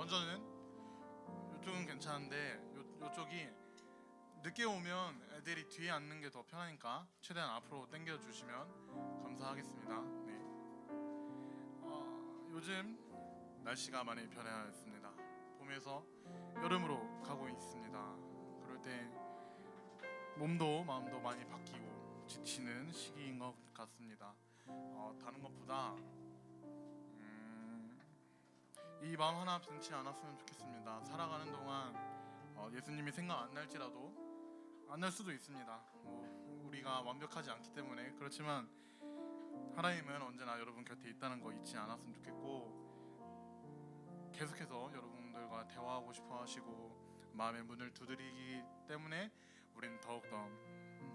먼저는 이쪽은 괜찮은데 요쪽이 늦게 오면 애들이 뒤에 앉는 게 더 편하니까 최대한 앞으로 당겨 주시면 감사하겠습니다. 네. 요즘 날씨가 많이 변했습니다. 봄에서 여름으로 가고 있습니다. 그럴 때 몸도 마음도 많이 바뀌고 지치는 시기인 것 같습니다. 다른 것보다 이 마음 하나 변치 않았으면 좋겠습니다. 살아가는 동안 예수님이 생각 안 날지라도 안 날 수도 있습니다. 우리가 완벽하지 않기 때문에. 그렇지만 하나님은 언제나 여러분 곁에 있다는 거 잊지 않았으면 좋겠고, 계속해서 여러분들과 대화하고 싶어 하시고 마음의 문을 두드리기 때문에 우리는 더욱더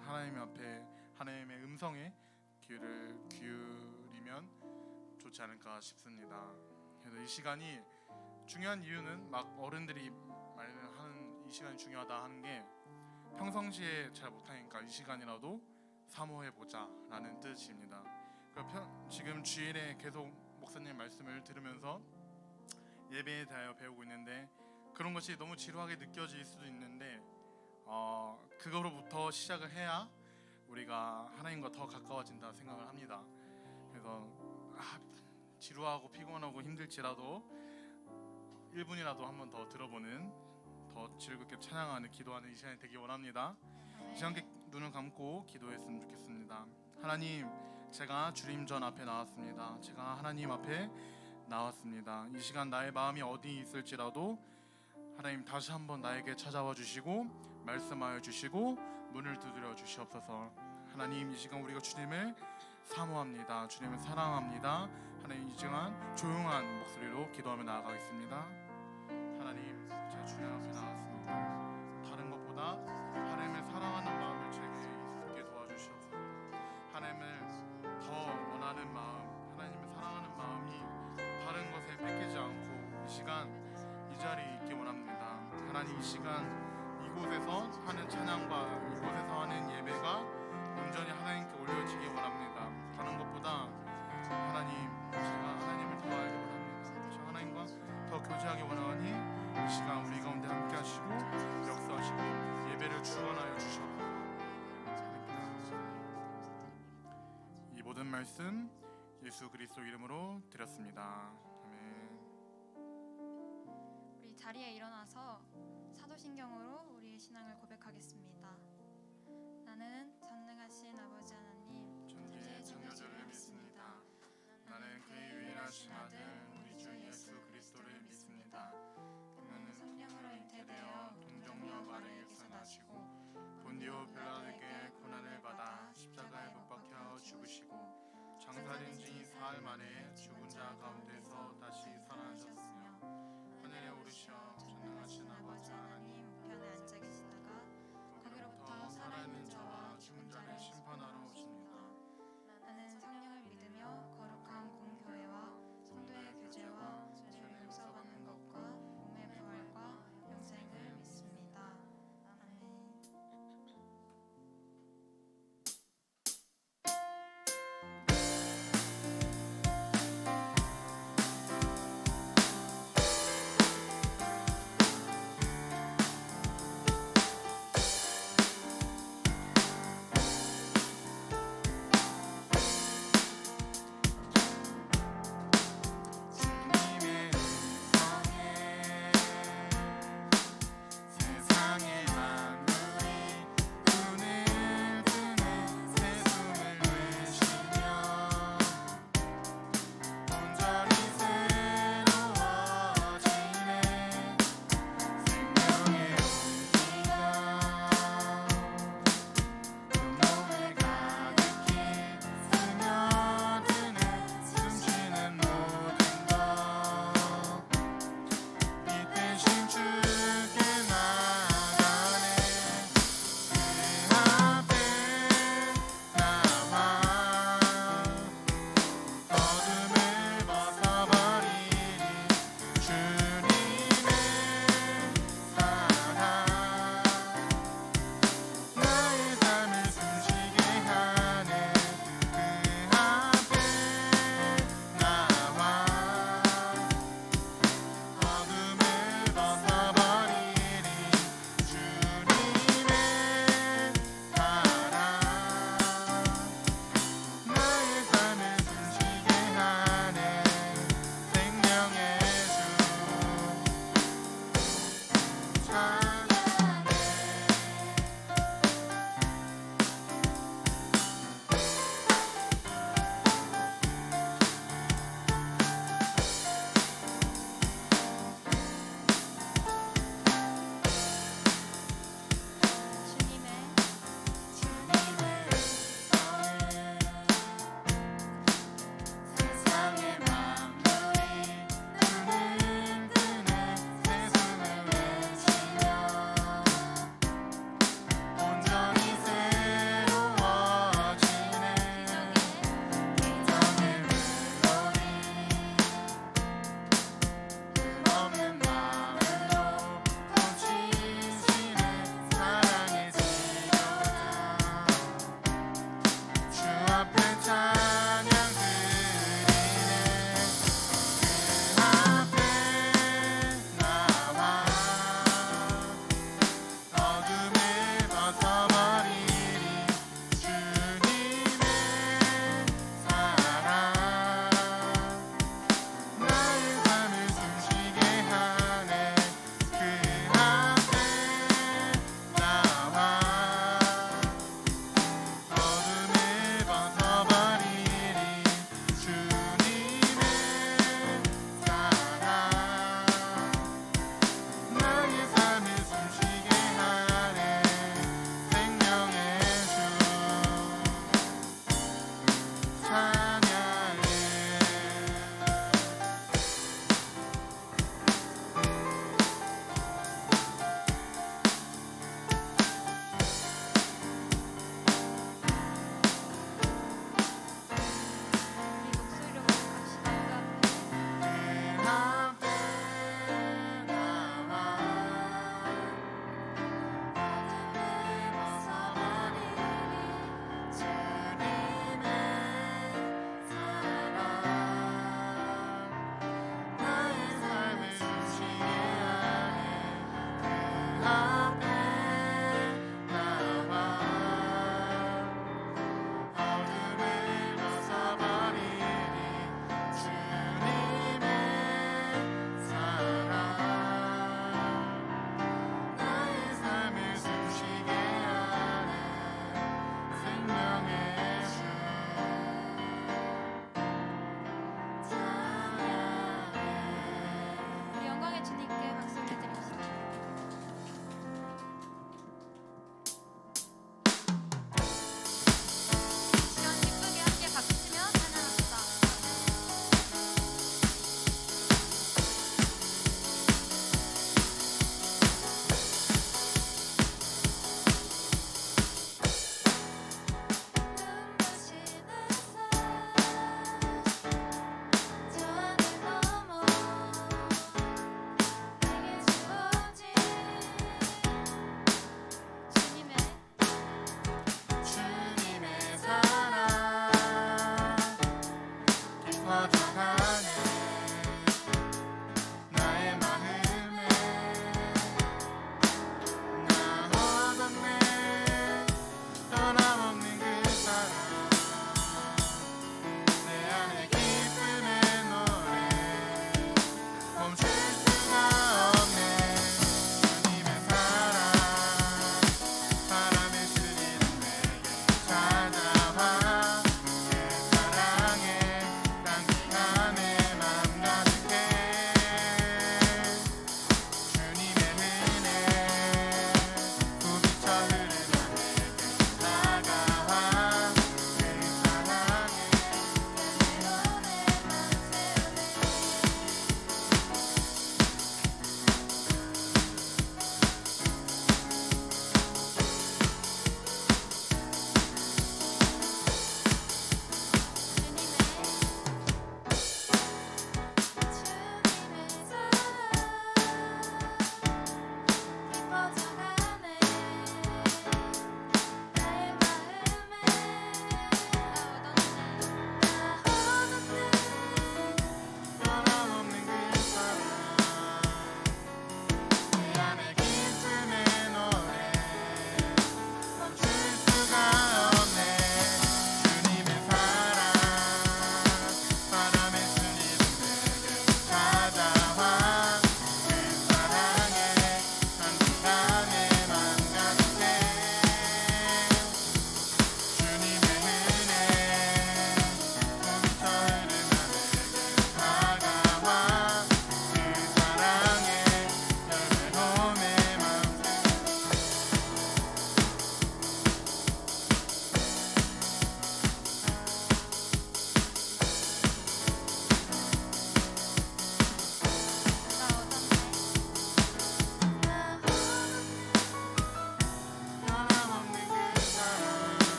하나님 앞에 하나님의 음성에 귀를 기울이면 좋지 않을까 싶습니다. 그래서 이 시간이 중요한 이유는 막 어른들이 말하는 이 시간이 중요하다 하는 게 평상시에 잘 못하니까 이 시간이라도 사모해보자 라는 뜻입니다. 지금 주일에 계속 목사님 말씀을 들으면서 예배에 대하여 배우고 있는데 그런 것이 너무 지루하게 느껴질 수도 있는데 그거로부터 시작을 해야 우리가 하나님과 더 가까워진다 생각을 합니다. 그래서 지루하고 피곤하고 힘들지라도 1분이라도 한 번 더 들어보는, 더 즐겁게 찬양하는, 기도하는 이 시간이 되기 원합니다. 이 시간 눈을 감고 기도했으면 좋겠습니다. 하나님, 제가 주님 전 앞에 나왔습니다. 제가 하나님 앞에 나왔습니다. 이 시간 나의 마음이 어디 있을지라도 하나님 다시 한번 나에게 찾아와 주시고 말씀하여 주시고 문을 두드려 주시옵소서. 하나님, 이 시간 우리가 주님을 사모합니다. 주님을 사랑합니다. 하나님, 이 시간 조용한 목소리로 기도하며 나아가겠습니다. 하나님, 제가 주님 앞에 나왔습니다. 다른 것보다 하나님을 사랑하는 마음을 제게 있게 도와주시옵소서. 하나님을 더 원하는 마음, 하나님을 사랑하는 마음이 다른 것에 뺏기지 않고 이 시간 이 자리에 있기 원합니다. 하나님, 이 시간 이곳에서 하는 찬양과 이곳에서 하는 예배가 온전히 하나님께 올려지기 원합니다. 다른 것보다 하나님, 제가 하나님을 더 알기 원합니다. 제가 하나님과 더 교제하기 원하니 이 시간 우리 가운데 함께 하시고 역사하시고 예배를 주관하여 주시옵소서. 이 모든 말씀 예수 그리스도 이름으로 드렸습니다. 아멘. 우리 자리에 일어나서 사도신경으로 우리의 신앙을 고백하겠습니다. 나는 전능하신 아버지 하나님, 천지의 창조주를 믿습니다. 나는 그의 유일하신 아들 우리 주 예수 그리스도를 믿습니다. 그는 성령으로 잉태되어 동정녀 마리아에게서 나시고 본디오 빌라도에게 고난을 받아 십자가에 못 박혀 죽으시고 장사된 지 사흘 만에 죽은 자 가운데서 다시 살아나셨으며 하늘에 오르셔 전능하신 아버지 하나님 우편에 앉아 계시다가 거기로부터 살아있는 자와 죽은 자를 심판하러 오십니다. 나는 성령을 믿으며 거룩한 공교회와 성도의 교제와 죄를 용서받는 것과 몸의 부활과 영생을 믿습니다. 아멘.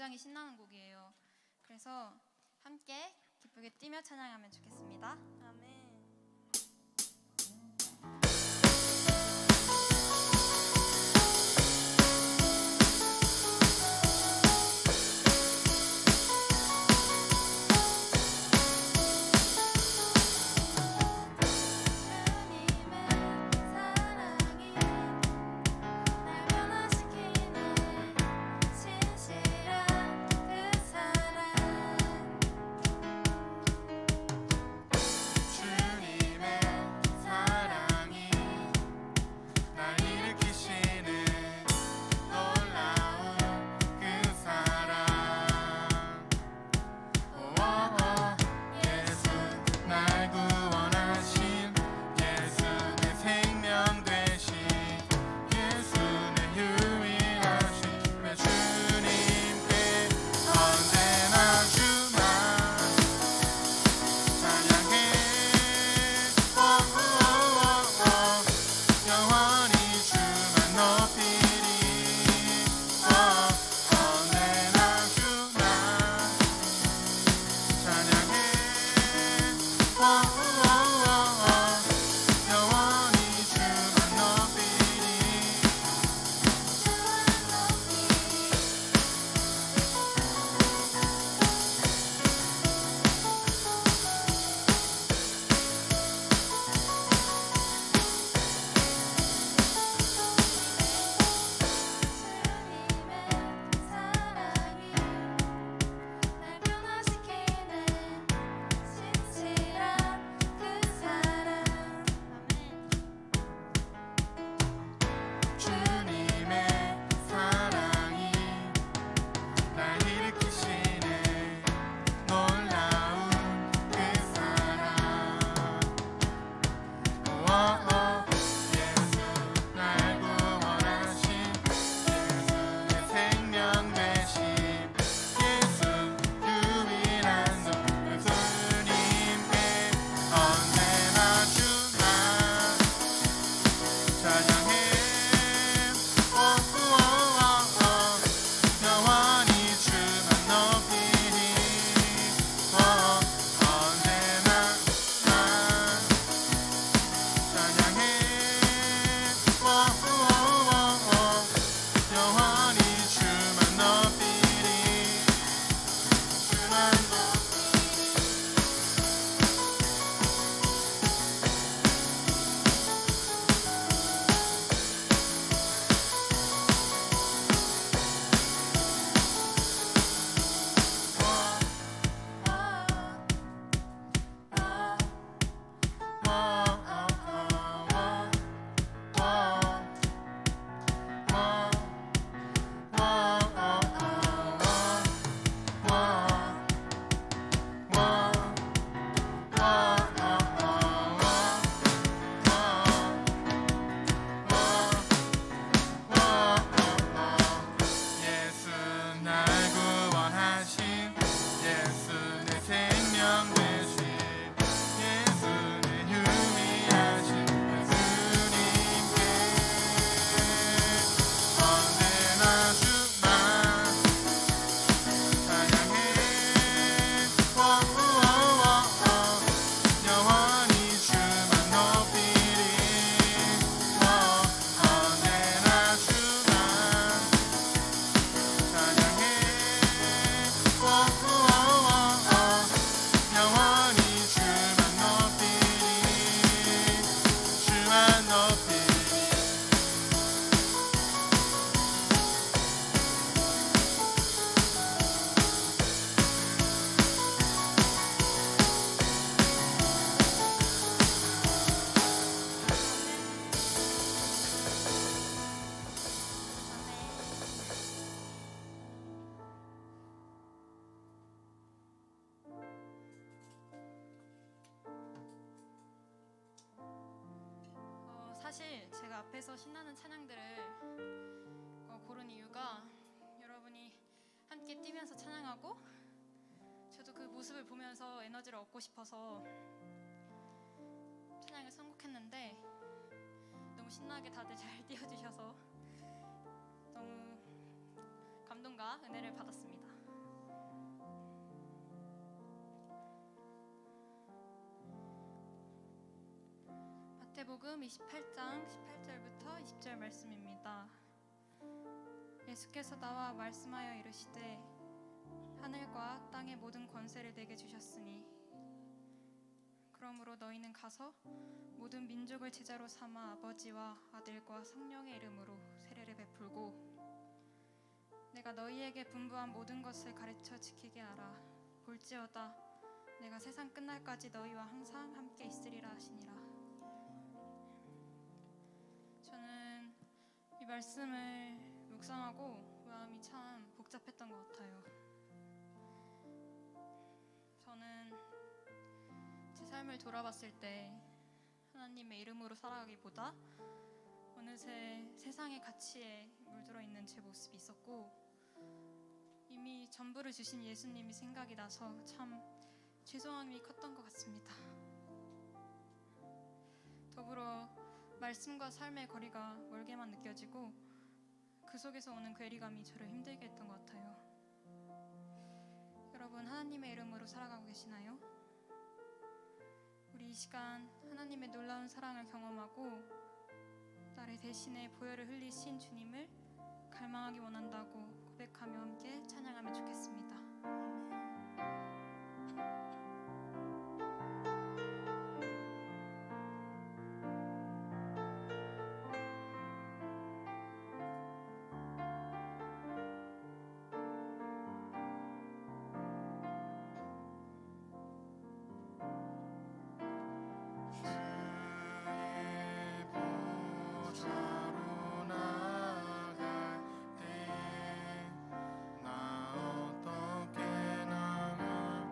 굉장히 신나는 곡이에요. 그래서 함께 기쁘게 뛰며 찬양하면 좋겠습니다. 아멘. 사실 제가 앞에서 신나는 찬양들을 고른 이유가 여러분이 함께 뛰면서 찬양하고 저도 그 모습을 보면서 에너지를 얻고 싶어서 찬양을 선곡했는데 너무 신나게 다들 잘 뛰어주셔서 너무 감동과 은혜를 받았습니다. 요한복음 28장 18절부터 20절 말씀입니다. 예수께서 나와 말씀하여 이르시되 하늘과 땅의 모든 권세를 내게 주셨으니 그러므로 너희는 가서 모든 민족을 제자로 삼아 아버지와 아들과 성령의 이름으로 세례를 베풀고 내가 너희에게 분부한 모든 것을 가르쳐 지키게 하라. 볼지어다 내가 세상 끝날까지 너희와 항상 함께 있으리라 하시니라. 저는 이 말씀을 묵상하고 마음이 참 복잡했던 것 같아요. 저는 제 삶을 돌아봤을 때 하나님의 이름으로 살아가기보다 어느새 세상의 가치에 물들어 있는 제 모습이 있었고 이미 전부를 주신 예수님이 생각이 나서 참 죄송함이 컸던 것 같습니다. 더불어 말씀과 삶의 거리가 멀게만 느껴지고 그 속에서 오는 괴리감이 저를 힘들게 했던 것 같아요. 여러분, 하나님의 이름으로 살아가고 계시나요? 우리 이 시간 하나님의 놀라운 사랑을 경험하고 나를 대신해 보혈을 흘리신 주님을 갈망하기 원한다고 고백하며 함께 찬양하면 좋겠습니다. 나 어떻게 나가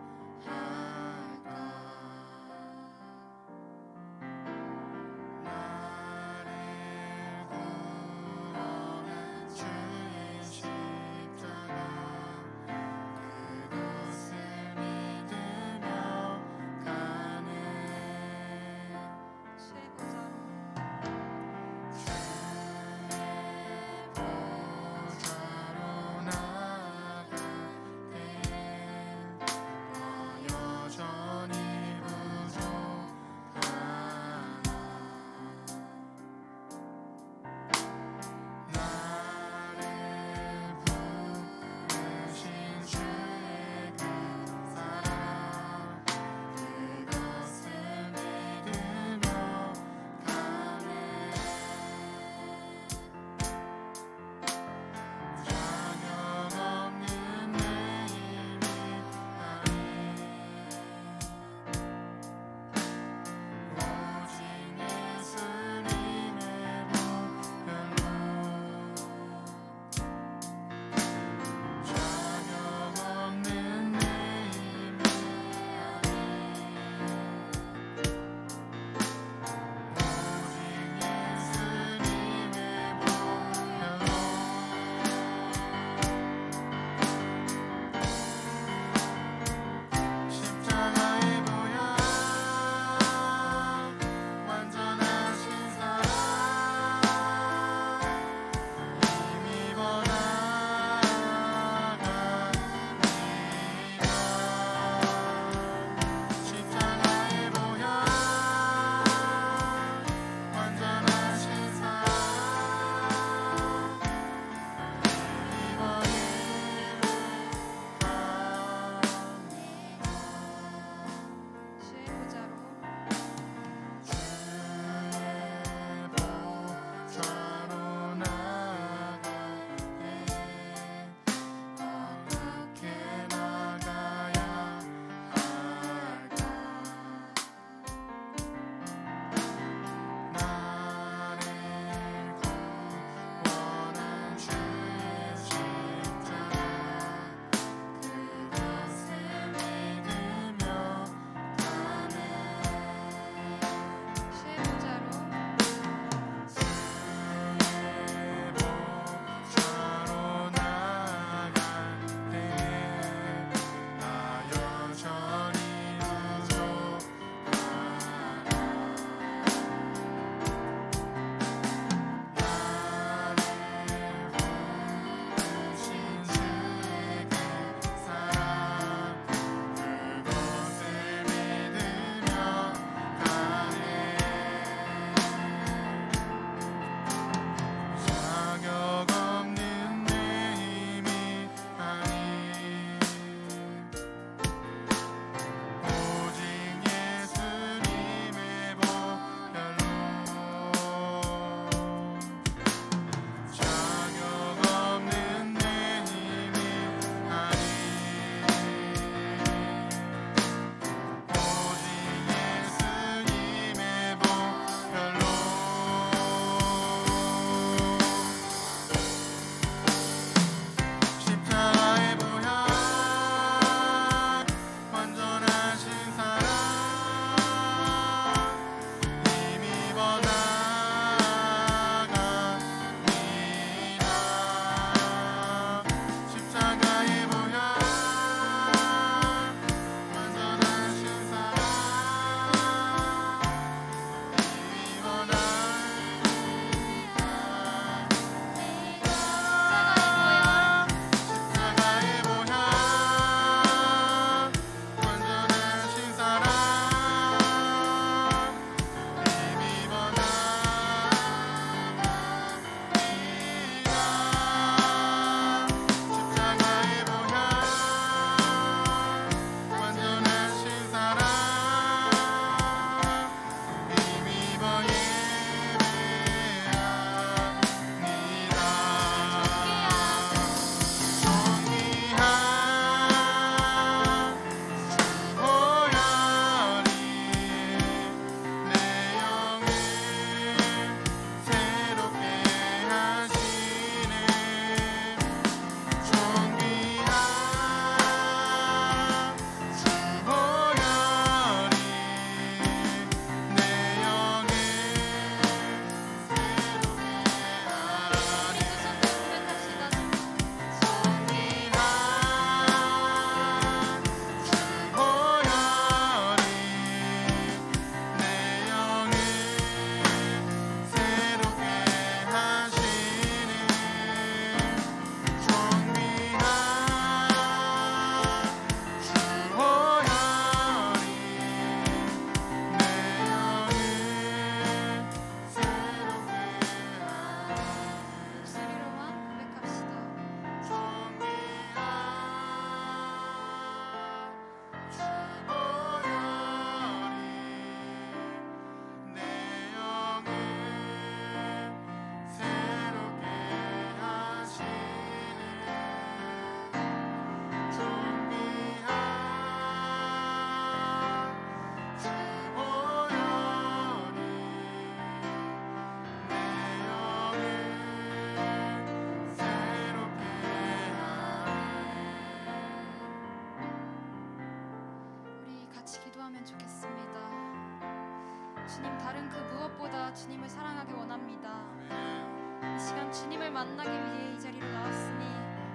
주님 다른 그 무엇보다 주님을 사랑하기 원합니다. 아멘. 이 시간 주님을 만나기 위해 이 자리로 나왔으니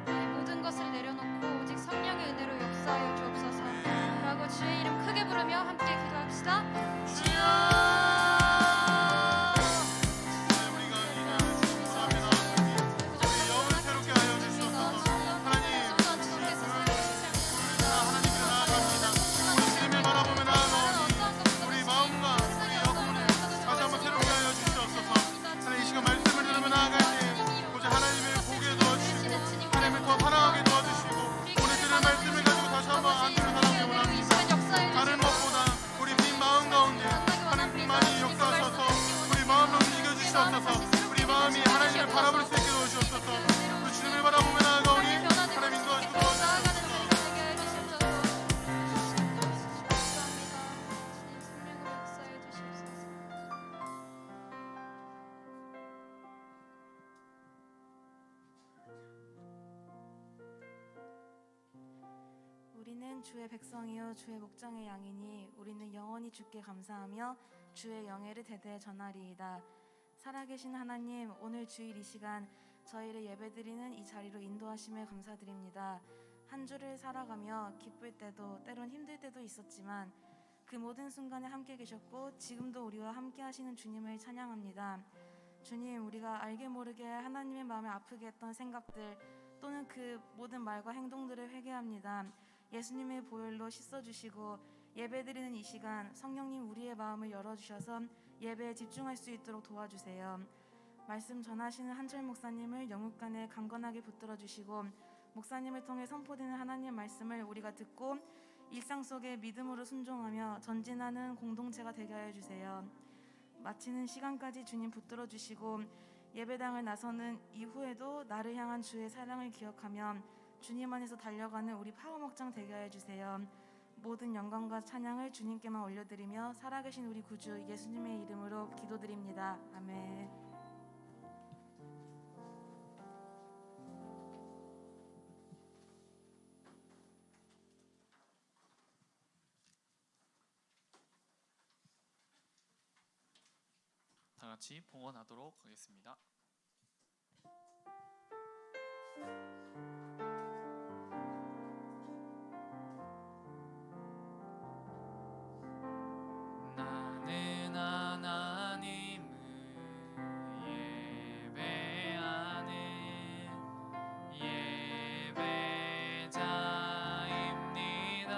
나의 모든 것을 내려놓고 오직 성령의 은혜로 역사하여 주옵소서 라고 주의 이름 크게 부르며 함께 기도합시다. 우리 마음이 하나님을 바라볼 수 있게 도와주옵소서. 우리 주님을 바라보며 나아가오니 하나님 인도하시고 우리는 주의 백성이요 주의 목장의 양이니 우리는 영원히 주께 감사하며 주의 영예를 대대에 전하리이다. 살아계신 하나님, 오늘 주일 이 시간 저희를 예배드리는 이 자리로 인도하심에 감사드립니다. 한 주를 살아가며 기쁠 때도 때론 힘들 때도 있었지만 그 모든 순간에 함께 계셨고 지금도 우리와 함께 하시는 주님을 찬양합니다. 주님, 우리가 알게 모르게 하나님의 마음을 아프게 했던 생각들 또는 그 모든 말과 행동들을 회개합니다. 예수님의 보혈로 씻어주시고 예배드리는 이 시간 성령님 우리의 마음을 열어주셔서 예배에 집중할 수 있도록 도와주세요. 말씀 전하시는 한철 목사님을 영육간에 강건하게 붙들어 주시고 목사님을 통해 선포되는 하나님의 말씀을 우리가 듣고 일상 속에 믿음으로 순종하며 전진하는 공동체가 되게 하여 주세요. 마치는 시간까지 주님 붙들어 주시고 예배당을 나서는 이후에도 나를 향한 주의 사랑을 기억하며 주님 안에서 달려가는 우리 파워목장 되게 하여 주세요. 모든 영광과 찬양을 주님께만 올려드리며 살아계신 우리 구주 예수님의 이름으로 기도드립니다. 아멘. 다 같이 봉헌하도록 하겠습니다. 나는 하나님을 예배하는 예배자입니다.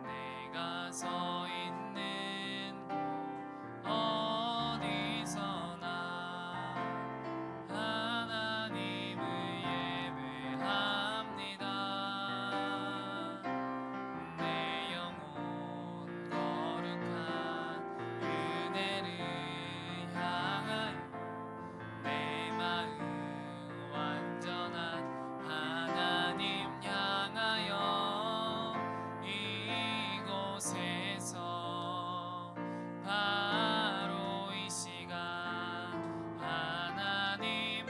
내가 서 있는 곳 어디서나 하나님을 예배합니다. 내 영혼 거룩한 은혜를 향하여 내 마음 완전한 하나님 향하여 이곳에서 바로 이 시간 하나님을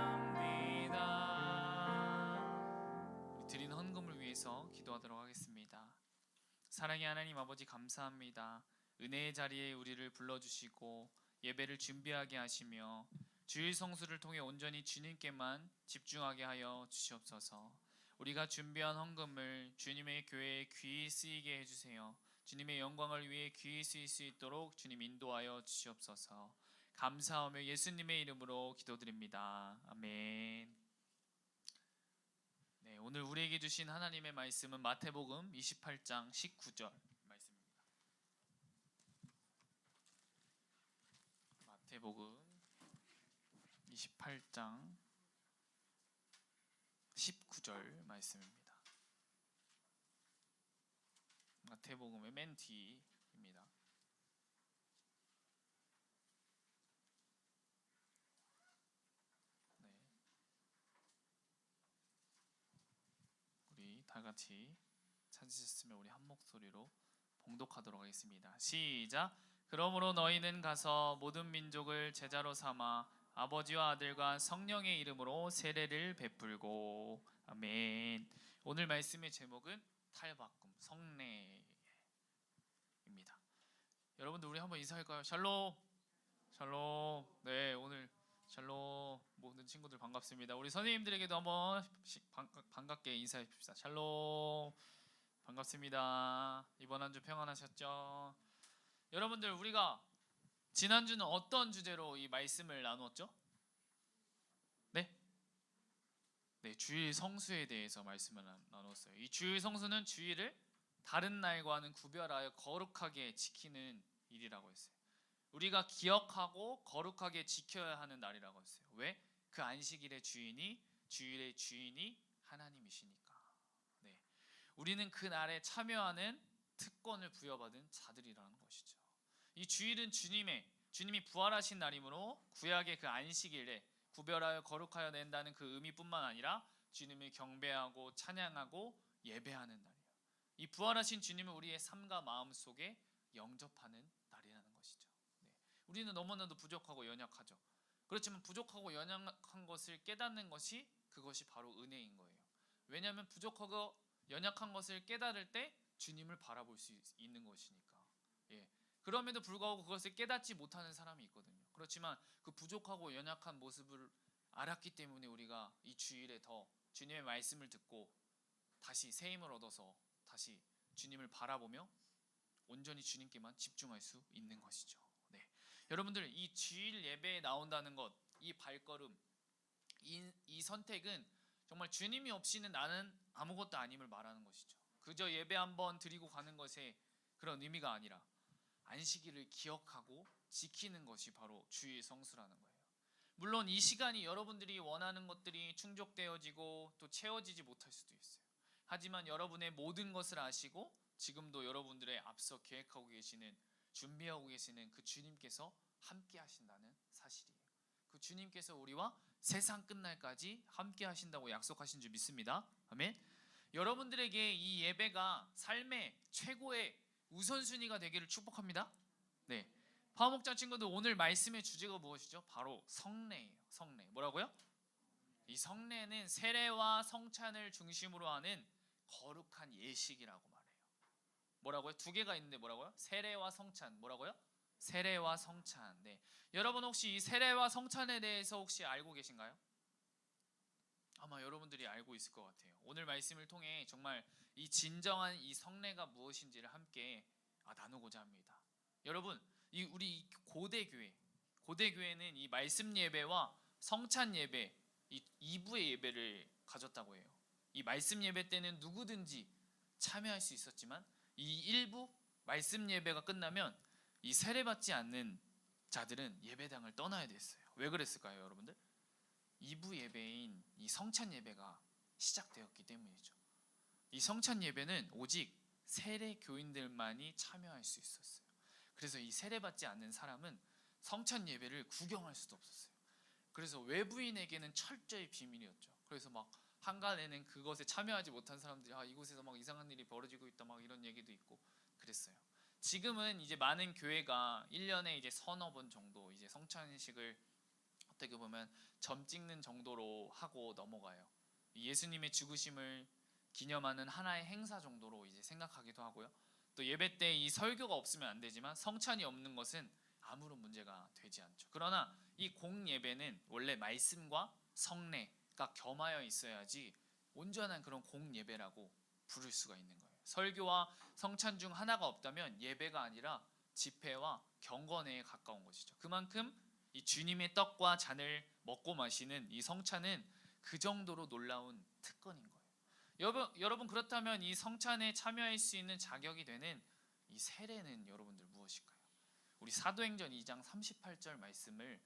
예배합니다. 우리 드리는 헌금을 위해서 기도하도록 하겠습니다. 사랑의 하나님 아버지, 감사합니다. 은혜의 자리에 우리를 불러주시고 예배를 준비하게 하시며 주일 성수를 통해 온전히 주님께만 집중하게 하여 주시옵소서. 우리가 준비한 헌금을 주님의 교회에 귀히 쓰이게 해주세요. 주님의 영광을 위해 귀히 쓰일 수 있도록 주님 인도하여 주시옵소서. 감사하며 예수님의 이름으로 기도드립니다. 아멘. 네, 오늘 우리에게 주신 하나님의 말씀은 마태복음 28장 19절 말씀입니다. 마태복음 28장 19절 말씀입니다. 마태복음의 맨 뒤입니다. 네. 우리 다 같이 찾으셨으면 우리 한 목소리로 봉독하도록 하겠습니다. 시작. 그러므로 너희는 가서 모든 민족을 제자로 삼아 아버지와 아들과 성령의 이름으로 세례를 베풀고. 아멘. 오늘 말씀의 제목은 탈바꿈, 성례입니다. 여러분들 우리 한번 인사할까요? 샬롬, 샬롬. 네, 오늘 샬롬 모든 친구들 반갑습니다. 우리 선생님들에게도 한번 반갑게 인사해 줍시다. 샬롬, 반갑습니다. 이번 한 주 평안하셨죠? 여러분들 우리가 지난주는 어떤 주제로 이 말씀을 나누었죠? 네? 네, 주일 성수에 대해서 말씀을 나눴어요. 이 주일 성수는 주일을 다른 날과는 구별하여 거룩하게 지키는 일이라고 했어요. 우리가 기억하고 거룩하게 지켜야 하는 날이라고 했어요. 왜? 그 안식일의 주일의 주인이 하나님이시니까. 네, 우리는 그 날에 참여하는 특권을 부여받은 자들이라는 것이죠. 이 주일은 주님이 부활하신 날이므로 구약의 그 안식일에 구별하여 거룩하여 낸다는 그 의미뿐만 아니라 주님을 경배하고 찬양하고 예배하는 날이에요. 이 부활하신 주님을 우리의 삶과 마음 속에 영접하는 날이라는 것이죠. 네. 우리는 너무나도 부족하고 연약하죠. 그렇지만 부족하고 연약한 것을 깨닫는 것이 그것이 바로 은혜인 거예요. 왜냐하면 부족하고 연약한 것을 깨달을 때 주님을 바라볼 수 있는 것이니까. 예. 그럼에도 불구하고 그것을 깨닫지 못하는 사람이 있거든요. 그렇지만 그 부족하고 연약한 모습을 알았기 때문에 우리가 이 주일에 더 주님의 말씀을 듣고 다시 새 힘을 얻어서 다시 주님을 바라보며 온전히 주님께만 집중할 수 있는 것이죠. 네. 여러분들 이 주일 예배에 나온다는 것, 이 발걸음, 이 선택은 정말 주님이 없이는 나는 아무것도 아님을 말하는 것이죠. 그저 예배 한번 드리고 가는 것에 그런 의미가 아니라 안식일을 기억하고 지키는 것이 바로 주일 성수라는 거예요. 물론 이 시간이 여러분들이 원하는 것들이 충족되어지고 또 채워지지 못할 수도 있어요. 하지만 여러분의 모든 것을 아시고 지금도 여러분들의 앞서 계획하고 계시는, 준비하고 계시는 그 주님께서 함께 하신다는 사실이에요. 그 주님께서 우리와 세상 끝날까지 함께 하신다고 약속하신 줄 믿습니다. 아멘. 여러분들에게 이 예배가 삶의 최고의 우선순위가 되기를 축복합니다. 네, 파워목장 친구들, 오늘 말씀의 주제가 무엇이죠? 바로 성례예요. 성례. 뭐라고요? 이 성례는 세례와 성찬을 중심으로 하는 거룩한 예식이라고 말해요. 뭐라고요? 두 개가 있는데 뭐라고요? 세례와 성찬. 뭐라고요? 세례와 성찬. 네, 여러분 혹시 이 세례와 성찬에 대해서 혹시 알고 계신가요? 아마 여러분들이 알고 있을 것 같아요. 오늘 말씀을 통해 정말 이 진정한 이 성례가 무엇인지를 함께 나누고자 합니다. 여러분, 우리 고대 교회는 이 말씀 예배와 성찬 예배, 이 2부의 예배를 가졌다고 해요. 이 말씀 예배 때는 누구든지 참여할 수 있었지만 이 1부 말씀 예배가 끝나면 이 세례받지 않는 자들은 예배당을 떠나야 됐어요. 왜 그랬을까요, 여러분들? 2부 예배인 이 성찬 예배가 시작되었기 때문이죠. 이 성찬 예배는 오직 세례 교인들만이 참여할 수 있었어요. 그래서 이 세례받지 않는 사람은 성찬 예배를 구경할 수도 없었어요. 그래서 외부인에게는 철저히 비밀이었죠. 그래서 막 한간에는 그것에 참여하지 못한 사람들이 이곳에서 막 이상한 일이 벌어지고 있다 막 이런 얘기도 있고 그랬어요. 지금은 이제 많은 교회가 1년에 이제 서너 번 정도 이제 성찬식을 어떻게 보면 점 찍는 정도로 하고 넘어가요. 예수님의 죽으심을 기념하는 하나의 행사 정도로 이제 생각하기도 하고요. 또 예배 때 이 설교가 없으면 안 되지만 성찬이 없는 것은 아무런 문제가 되지 않죠. 그러나 이 공예배는 원래 말씀과 성례가 겸하여 있어야지 온전한 그런 공예배라고 부를 수가 있는 거예요. 설교와 성찬 중 하나가 없다면 예배가 아니라 집회와 경건회에 가까운 것이죠. 그만큼 이 주님의 떡과 잔을 먹고 마시는 이 성찬은 그 정도로 놀라운 특권인 거예요. 여러분 그렇다면 이 성찬에 참여할 수 있는 자격이 되는 이 세례는 여러분들 무엇일까요? 우리 사도행전 2장 38절 말씀을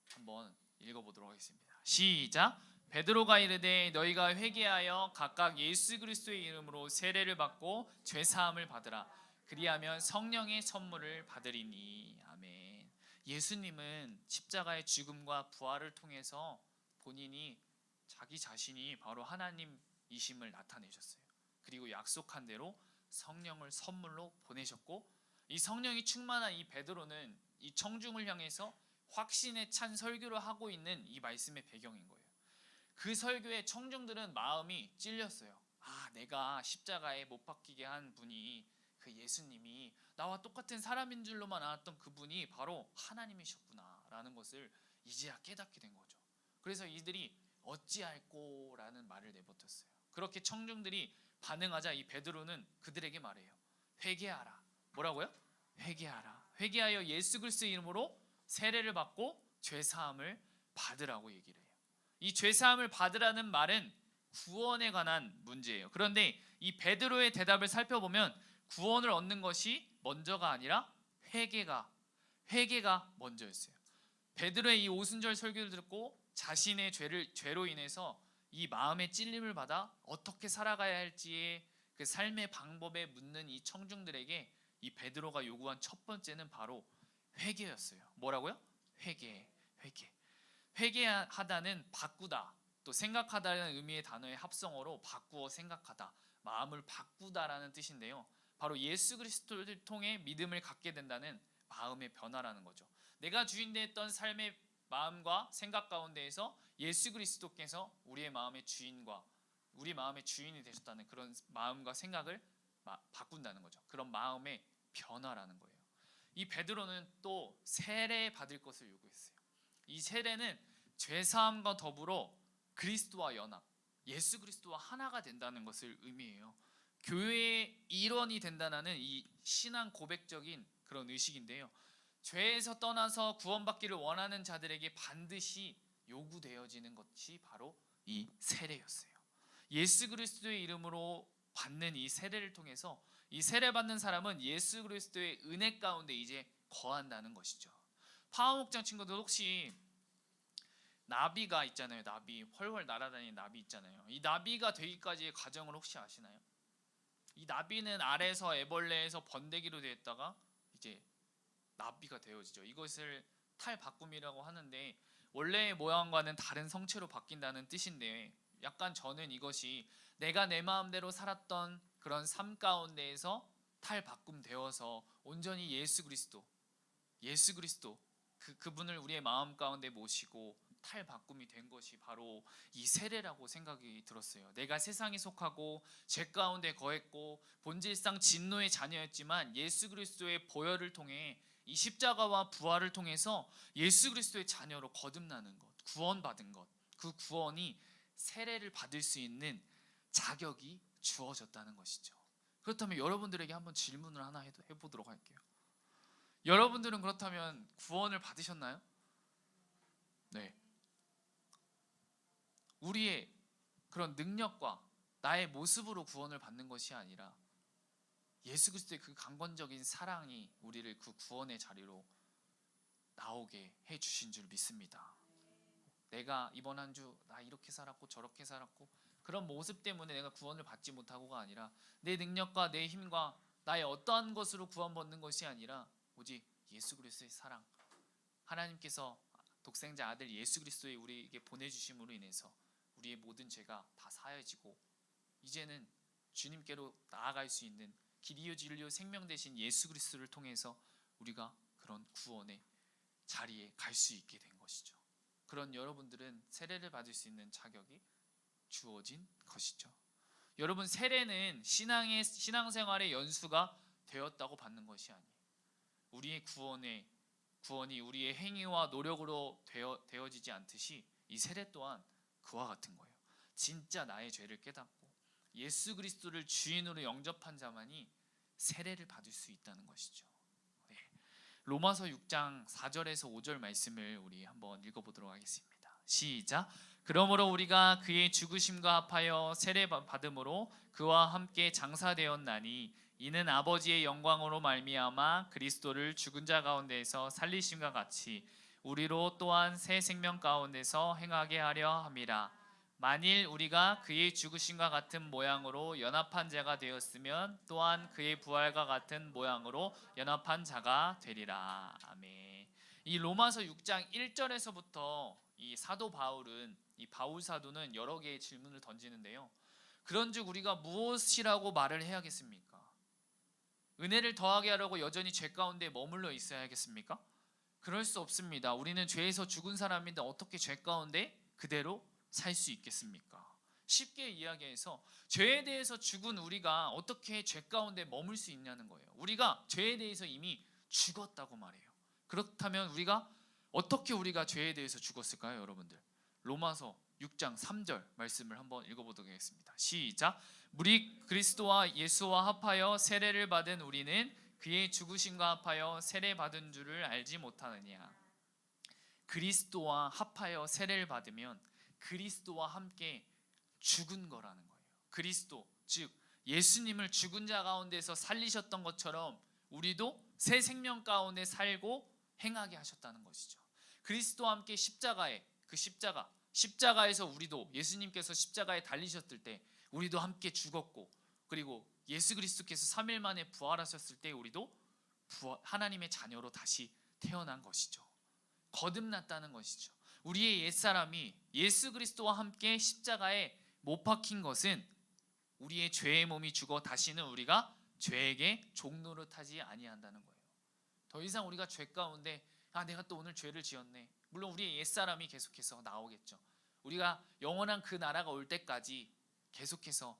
한번 읽어보도록 하겠습니다. 시작. 베드로가 이르되 너희가 회개하여 각각 예수 그리스도의 이름으로 세례를 받고 죄 사함을 받으라. 그리하면 성령의 선물을 받으리니. 아멘. 예수님은 십자가의 죽음과 부활을 통해서 본인이 자기 자신이 바로 하나님이심을 나타내셨어요. 그리고 약속한 대로 성령을 선물로 보내셨고 이 성령이 충만한 이 베드로는 이 청중을 향해서 확신에 찬 설교를 하고 있는 이 말씀의 배경인 거예요. 그 설교에 청중들은 마음이 찔렸어요. 내가 십자가에 못 박히게 한 분이 그 예수님이 나와 똑같은 사람인 줄로만 알았던 그분이 바로 하나님이셨구나라는 것을 이제야 깨닫게 된 거죠. 그래서 이들이 어찌할꼬라는 말을 내뱉었어요. 그렇게 청중들이 반응하자 이 베드로는 그들에게 말해요. 회개하라. 뭐라고요? 회개하라. 회개하여 예수 그리스도의 이름으로 세례를 받고 죄 사함을 받으라고 얘기를 해요. 이 죄 사함을 받으라는 말은 구원에 관한 문제예요. 그런데 이 베드로의 대답을 살펴보면 구원을 얻는 것이 먼저가 아니라 회개가 먼저였어요. 베드로의 이 오순절 설교를 듣고 자신의 죄로 인해서 이 마음의 찔림을 받아 어떻게 살아가야 할지의 그 삶의 방법에 묻는 이 청중들에게 이 베드로가 요구한 첫 번째는 바로 회개였어요. 뭐라고요? 회개. 회개하다는 바꾸다, 또 생각하다라는 의미의 단어의 합성어로 바꾸어 생각하다, 마음을 바꾸다라는 뜻인데요. 바로 예수 그리스도를 통해 믿음을 갖게 된다는 마음의 변화라는 거죠. 내가 주인되었던 삶의 마음과 생각 가운데에서 예수 그리스도께서 우리의 마음의 주인과 우리 마음의 주인이 되셨다는 그런 마음과 생각을 바꾼다는 거죠. 그런 마음의 변화라는 거예요. 이 베드로는 또 세례 받을 것을 요구했어요. 이 세례는 죄사함과 더불어 그리스도와 연합, 예수 그리스도와 하나가 된다는 것을 의미해요. 교회의 일원이 된다는 이 신앙 고백적인 그런 의식인데요. 죄에서 떠나서 구원받기를 원하는 자들에게 반드시 요구되어지는 것이 바로 이 세례였어요. 예수 그리스도의 이름으로 받는 이 세례를 통해서 이 세례 받는 사람은 예수 그리스도의 은혜 가운데 이제 거한다는 것이죠. 파워목장 친구들 혹시 나비가 있잖아요. 나비 훨훨 날아다니는 나비 있잖아요. 이 나비가 되기까지의 과정을 혹시 아시나요? 이 나비는 알에서 애벌레에서 번데기로 되었다가 이제 나비가 되어지죠. 이것을 탈바꿈이라고 하는데 원래의 모양과는 다른 성체로 바뀐다는 뜻인데 약간 저는 이것이 내가 내 마음대로 살았던 그런 삶 가운데에서 탈바꿈되어서 온전히 예수 그리스도 그분을 우리의 마음 가운데 모시고 탈바꿈이 된 것이 바로 이 세례라고 생각이 들었어요. 내가 세상에 속하고 죄 가운데 거했고 본질상 진노의 자녀였지만 예수 그리스도의 보혈을 통해 이 십자가와 부활을 통해서 예수 그리스도의 자녀로 거듭나는 것, 구원받은 것, 그 구원이 세례를 받을 수 있는 자격이 주어졌다는 것이죠. 그렇다면 여러분들에게 한번 질문을 하나 해보도록 할게요. 여러분들은 그렇다면 구원을 받으셨나요? 네. 우리의 그런 능력과 나의 모습으로 구원을 받는 것이 아니라 예수 그리스도의 그 강권적인 사랑이 우리를 그 구원의 자리로 나오게 해주신 줄 믿습니다. 내가 이번 한 주 나 이렇게 살았고 저렇게 살았고 그런 모습 때문에 내가 구원을 받지 못하고가 아니라 내 능력과 내 힘과 나의 어떠한 것으로 구원받는 것이 아니라 오직 예수 그리스도의 사랑, 하나님께서 독생자 아들 예수 그리스도의 우리에게 보내주심으로 인해서 우리의 모든 죄가 다 사해지고 이제는 주님께로 나아갈 수 있는 길이요 진리요 생명 되신 예수 그리스도를 통해서 우리가 그런 구원의 자리에 갈 수 있게 된 것이죠. 그런 여러분들은 세례를 받을 수 있는 자격이 주어진 것이죠. 여러분, 세례는 신앙생활의 연수가 되었다고 받는 것이 아니에요. 우리의 구원이 우리의 행위와 노력으로 되어지지 않듯이 이 세례 또한 그와 같은 거예요. 진짜 나의 죄를 깨닫고 예수 그리스도를 주인으로 영접한 자만이 세례를 받을 수 있다는 것이죠. 네. 로마서 6장 4절에서 5절 말씀을 우리 한번 읽어보도록 하겠습니다. 시작. 그러므로 우리가 그의 죽으심과 합하여 세례 받음으로 그와 함께 장사되었나니 이는 아버지의 영광으로 말미암아 그리스도를 죽은 자 가운데서 살리심과 같이 우리로 또한 새 생명 가운데서 행하게 하려 함이라. 만일 우리가 그의 죽으심과 같은 모양으로 연합한 자가 되었으면 또한 그의 부활과 같은 모양으로 연합한 자가 되리라. 아멘. 이 로마서 6장 1절에서부터 이 사도 바울은 이 바울 사도는 여러 개의 질문을 던지는데요. 그런즉 우리가 무엇이라고 말을 해야겠습니까? 은혜를 더하게 하려고 여전히 죄 가운데 머물러 있어야겠습니까? 그럴 수 없습니다. 우리는 죄에서 죽은 사람인데 어떻게 죄 가운데 그대로 살 수 있겠습니까? 쉽게 이야기해서 죄에 대해서 죽은 우리가 어떻게 죄 가운데 머물 수 있냐는 거예요. 우리가 죄에 대해서 이미 죽었다고 말해요. 그렇다면 어떻게 우리가 죄에 대해서 죽었을까요, 여러분들? 로마서 6장 3절 말씀을 한번 읽어보도록 하겠습니다. 시작. 무리 그리스도와 예수와 합하여 세례를 받은 우리는 그의 죽으심과 합하여 세례 받은 줄을 알지 못하느냐. 그리스도와 합하여 세례를 받으면 그리스도와 함께 죽은 거라는 거예요. 그리스도, 즉 예수님을 죽은 자 가운데서 살리셨던 것처럼 우리도 새 생명 가운데 살고 행하게 하셨다는 것이죠. 그리스도와 함께 십자가에서 우리도 예수님께서 십자가에 달리셨을 때 우리도 함께 죽었고, 그리고 예수 그리스도께서 3일 만에 부활하셨을 때 우리도 하나님의 자녀로 다시 태어난 것이죠. 거듭났다는 것이죠. 우리의 옛사람이 예수 그리스도와 함께 십자가에 못 박힌 것은 우리의 죄의 몸이 죽어 다시는 우리가 죄에게 종노릇하지 아니한다는 거예요. 더 이상 우리가 죄 가운데 내가 또 오늘 죄를 지었네. 물론 우리의 옛사람이 계속해서 나오겠죠. 우리가 영원한 그 나라가 올 때까지 계속해서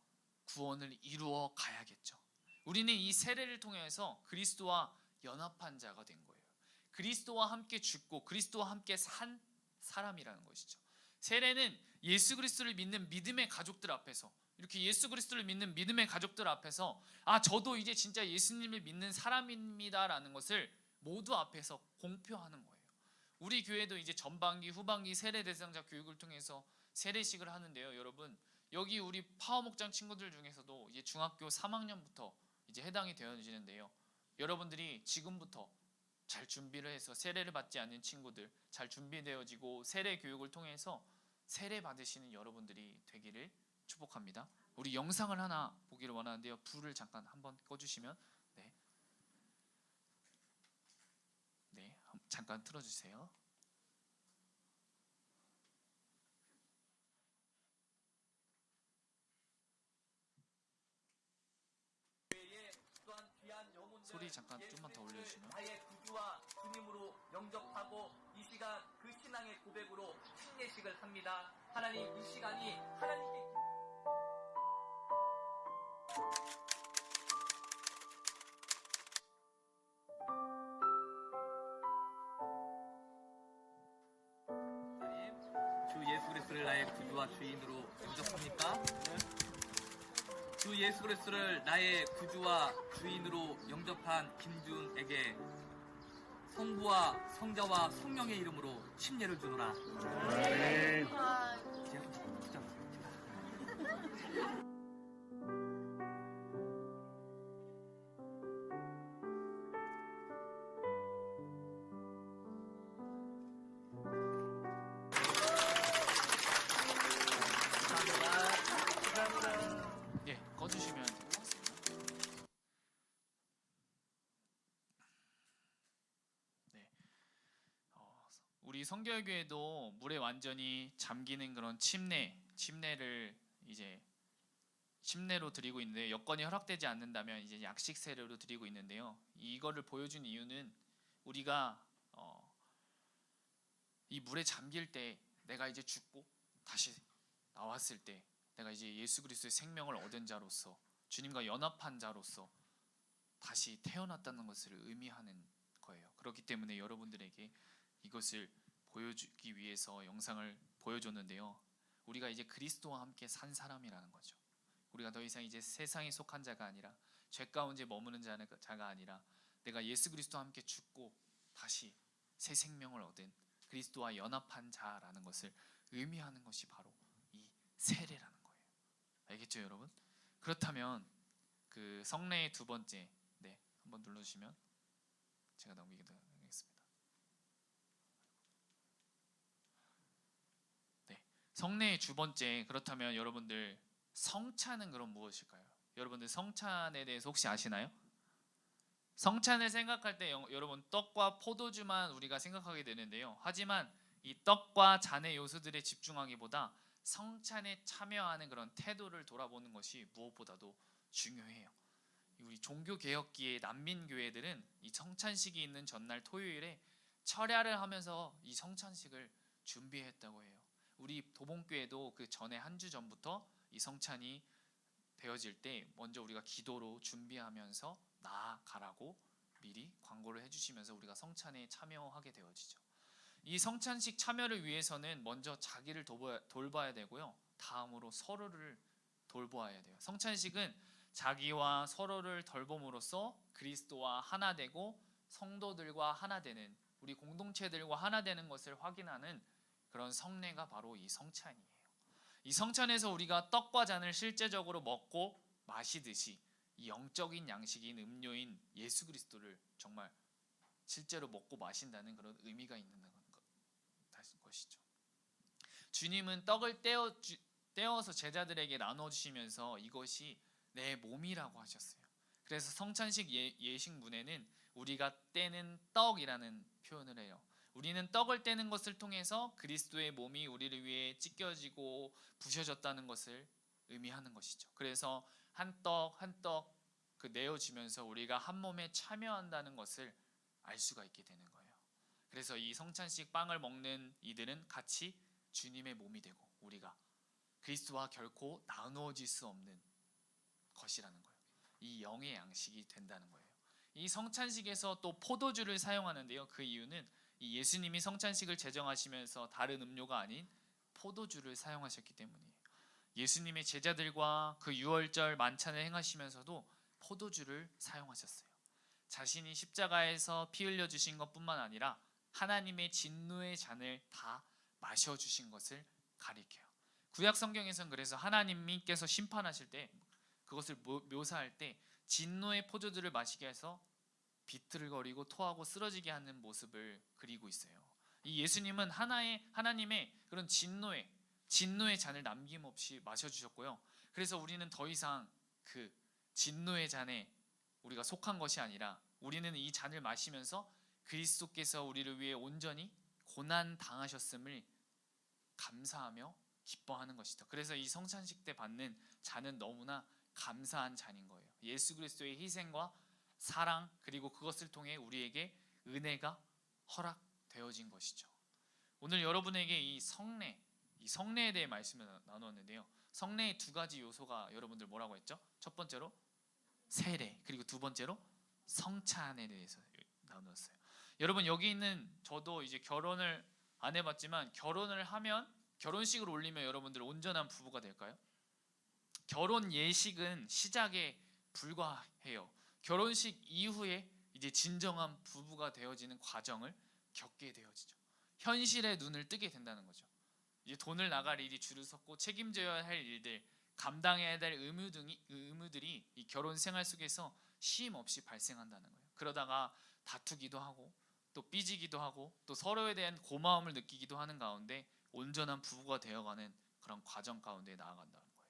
구원을 이루어 가야겠죠. 우리는 이 세례를 통해서 그리스도와 연합한 자가 된 거예요. 그리스도와 함께 죽고 그리스도와 함께 산 사람이라는 것이죠. 세례는 예수 그리스도를 믿는 믿음의 가족들 앞에서, 이렇게 예수 그리스도를 믿는 믿음의 가족들 앞에서 저도 이제 진짜 예수님을 믿는 사람입니다라는 것을 모두 앞에서 공표하는 거예요. 우리 교회도 이제 전반기, 후반기 세례 대상자 교육을 통해서 세례식을 하는데요. 여러분, 여기 우리 파워 목장 친구들 중에서도 이제 중학교 3학년부터 이제 해당이 되어지는데요. 여러분들이 지금부터 잘 준비를 해서 세례를 받지 않는 친구들 잘 준비되어지고 세례 교육을 통해서 세례 받으시는 여러분들이 되기를 축복합니다. 우리 영상을 하나 보기를 원하는데요. 불을 잠깐 한번 꺼주시면 잠깐 틀어주세요. 소리 잠깐 좀만 더 올려주시면. 나의 구주와 주님으로 영접하고 이 시간 그 신앙의 고백으로 침례식을 합니다. 하나님, 이 시간이 하나님께 주 예수 그리스도를 나의 구주와 주인으로 영접합니까? 주 예수 그리스도를 나의 구주와 주인으로 영접한 김준에게 성부와 성자와 성령의 이름으로 침례를 주노라. 꺼주시면 될 것 같습니다. 우리 성결교회도 물에 완전히 잠기는 그런 침례를 이제 침례로 드리고 있는데, 여건이 허락되지 않는다면 이제 약식 세례로 드리고 있는데요. 이거를 보여준 이유는 우리가 이 물에 잠길 때 내가 이제 죽고 다시 나왔을 때 내가 이제 예수 그리스도의 생명을 얻은 자로서 주님과 연합한 자로서 다시 태어났다는 것을 의미하는 거예요. 그렇기 때문에 여러분들에게 이것을 보여주기 위해서 영상을 보여줬는데요. 우리가 이제 그리스도와 함께 산 사람이라는 거죠. 우리가 더 이상 이제 세상에 속한 자가 아니라 죄 가운데 머무는 자가 아니라 내가 예수 그리스도와 함께 죽고 다시 새 생명을 얻은 그리스도와 연합한 자라는 것을 의미하는 것이 바로 이 세례라는 거예요. 알겠죠, 여러분? 그렇다면 그 성례의 두 번째, 한번 눌러주시면 제가 넘기도록 하겠습니다. 성례의 두 번째, 그렇다면 여러분들 성찬은 그럼 무엇일까요? 여러분들 성찬에 대해서 혹시 아시나요? 성찬을 생각할 때 여러분 떡과 포도주만 우리가 생각하게 되는데요. 하지만 이 떡과 잔의 요소들에 집중하기보다 성찬에 참여하는 그런 태도를 돌아보는 것이 무엇보다도 중요해요. 우리 종교개혁기의 난민교회들은 이 성찬식이 있는 전날 토요일에 철야를 하면서 이 성찬식을 준비했다고 해요. 우리 도봉교회도 그 전에 한 주 전부터 이 성찬이 되어질 때 먼저 우리가 기도로 준비하면서 나아가라고 미리 광고를 해주시면서 우리가 성찬에 참여하게 되어지죠. 이 성찬식 참여를 위해서는 먼저 자기를 돌봐야 되고요. 다음으로 서로를 돌보아야 돼요. 성찬식은 자기와 서로를 돌봄으로써 그리스도와 하나 되고 성도들과 하나 되는, 우리 공동체들과 하나 되는 것을 확인하는 그런 성례가 바로 이 성찬이에요. 이 성찬에서 우리가 떡과 잔을 실제적으로 먹고 마시듯이 이 영적인 양식인 음료인 예수 그리스도를 정말 실제로 먹고 마신다는 그런 의미가 있는 것이죠. 주님은 떡을 떼어서 제자들에게 나눠주시면서 이것이 내 몸이라고 하셨어요. 그래서 성찬식 예식문에는 우리가 떼는 떡이라는 표현을 해요. 우리는 떡을 떼는 것을 통해서 그리스도의 몸이 우리를 위해 찢겨지고 부셔졌다는 것을 의미하는 것이죠. 그래서 한 떡 한 떡 내어주면서 우리가 한 몸에 참여한다는 것을 알 수가 있게 되는 거예요. 그래서 이 성찬식 빵을 먹는 이들은 같이 주님의 몸이 되고 우리가 그리스도와 결코 나누어질 수 없는 것이라는 거예요. 이 영의 양식이 된다는 거예요. 이 성찬식에서 또 포도주를 사용하는데요. 그 이유는 이 예수님이 성찬식을 제정하시면서 다른 음료가 아닌 포도주를 사용하셨기 때문이에요. 예수님의 제자들과 그 유월절 만찬을 행하시면서도 포도주를 사용하셨어요. 자신이 십자가에서 피 흘려 주신 것뿐만 아니라 하나님의 진노의 잔을 다 마셔주신 것을 가리켜요. 구약 성경에서는 그래서 하나님께서 심판하실 때 그것을 묘사할 때 진노의 포도주를 마시게 해서 비틀거리고 토하고 쓰러지게 하는 모습을 그리고 있어요. 이 예수님은 하나님의 그런 진노의 잔을 남김없이 마셔주셨고요. 그래서 우리는 더 이상 그 진노의 잔에 우리가 속한 것이 아니라 우리는 이 잔을 마시면서 그리스도께서 우리를 위해 온전히 고난 당하셨음을 감사하며 기뻐하는 것이죠. 그래서 이 성찬식 때 받는 잔은 너무나 감사한 잔인 거예요. 예수 그리스도의 희생과 사랑 그리고 그것을 통해 우리에게 은혜가 허락되어진 것이죠. 오늘 여러분에게 이 성례에 대해 말씀을 나누었는데요. 성례의 두 가지 요소가 여러분들 뭐라고 했죠? 첫 번째로 세례, 그리고 두 번째로 성찬에 대해서 나누었어요. 여러분 여기 있는 저도 이제 결혼을 안 해봤지만 결혼을 하면 결혼식을 올리면 여러분들 온전한 부부가 될까요? 결혼 예식은 시작에 불과해요. 결혼식 이후에 이제 진정한 부부가 되어지는 과정을 겪게 되어지죠. 현실에 눈을 뜨게 된다는 거죠. 이제 돈을 나갈 일이 줄을 섰고 책임져야 할 일들, 감당해야 될 의무들이 이 결혼 생활 속에서 쉼 없이 발생한다는 거예요. 그러다가 다투기도 하고 또 삐지기도 하고 또 서로에 대한 고마움을 느끼기도 하는 가운데 온전한 부부가 되어가는 그런 과정 가운데 나아간다는 거예요.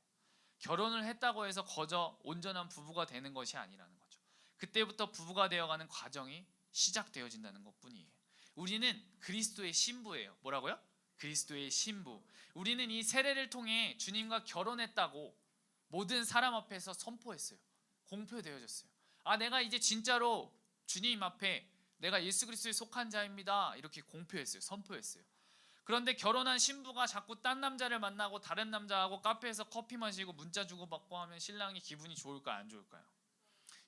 결혼을 했다고 해서 거저 온전한 부부가 되는 것이 아니라는 거죠. 그때부터 부부가 되어가는 과정이 시작되어진다는 것뿐이에요. 우리는 그리스도의 신부예요. 뭐라고요? 그리스도의 신부. 우리는 이 세례를 통해 주님과 결혼했다고 모든 사람 앞에서 선포했어요. 공표되어졌어요. 내가 이제 진짜로 주님 앞에 내가 예수 그리스도에 속한 자입니다. 이렇게 공표했어요. 선포했어요. 그런데 결혼한 신부가 자꾸 딴 남자를 만나고 다른 남자하고 카페에서 커피 마시고 문자 주고받고 하면 신랑이 기분이 좋을까요? 안 좋을까요?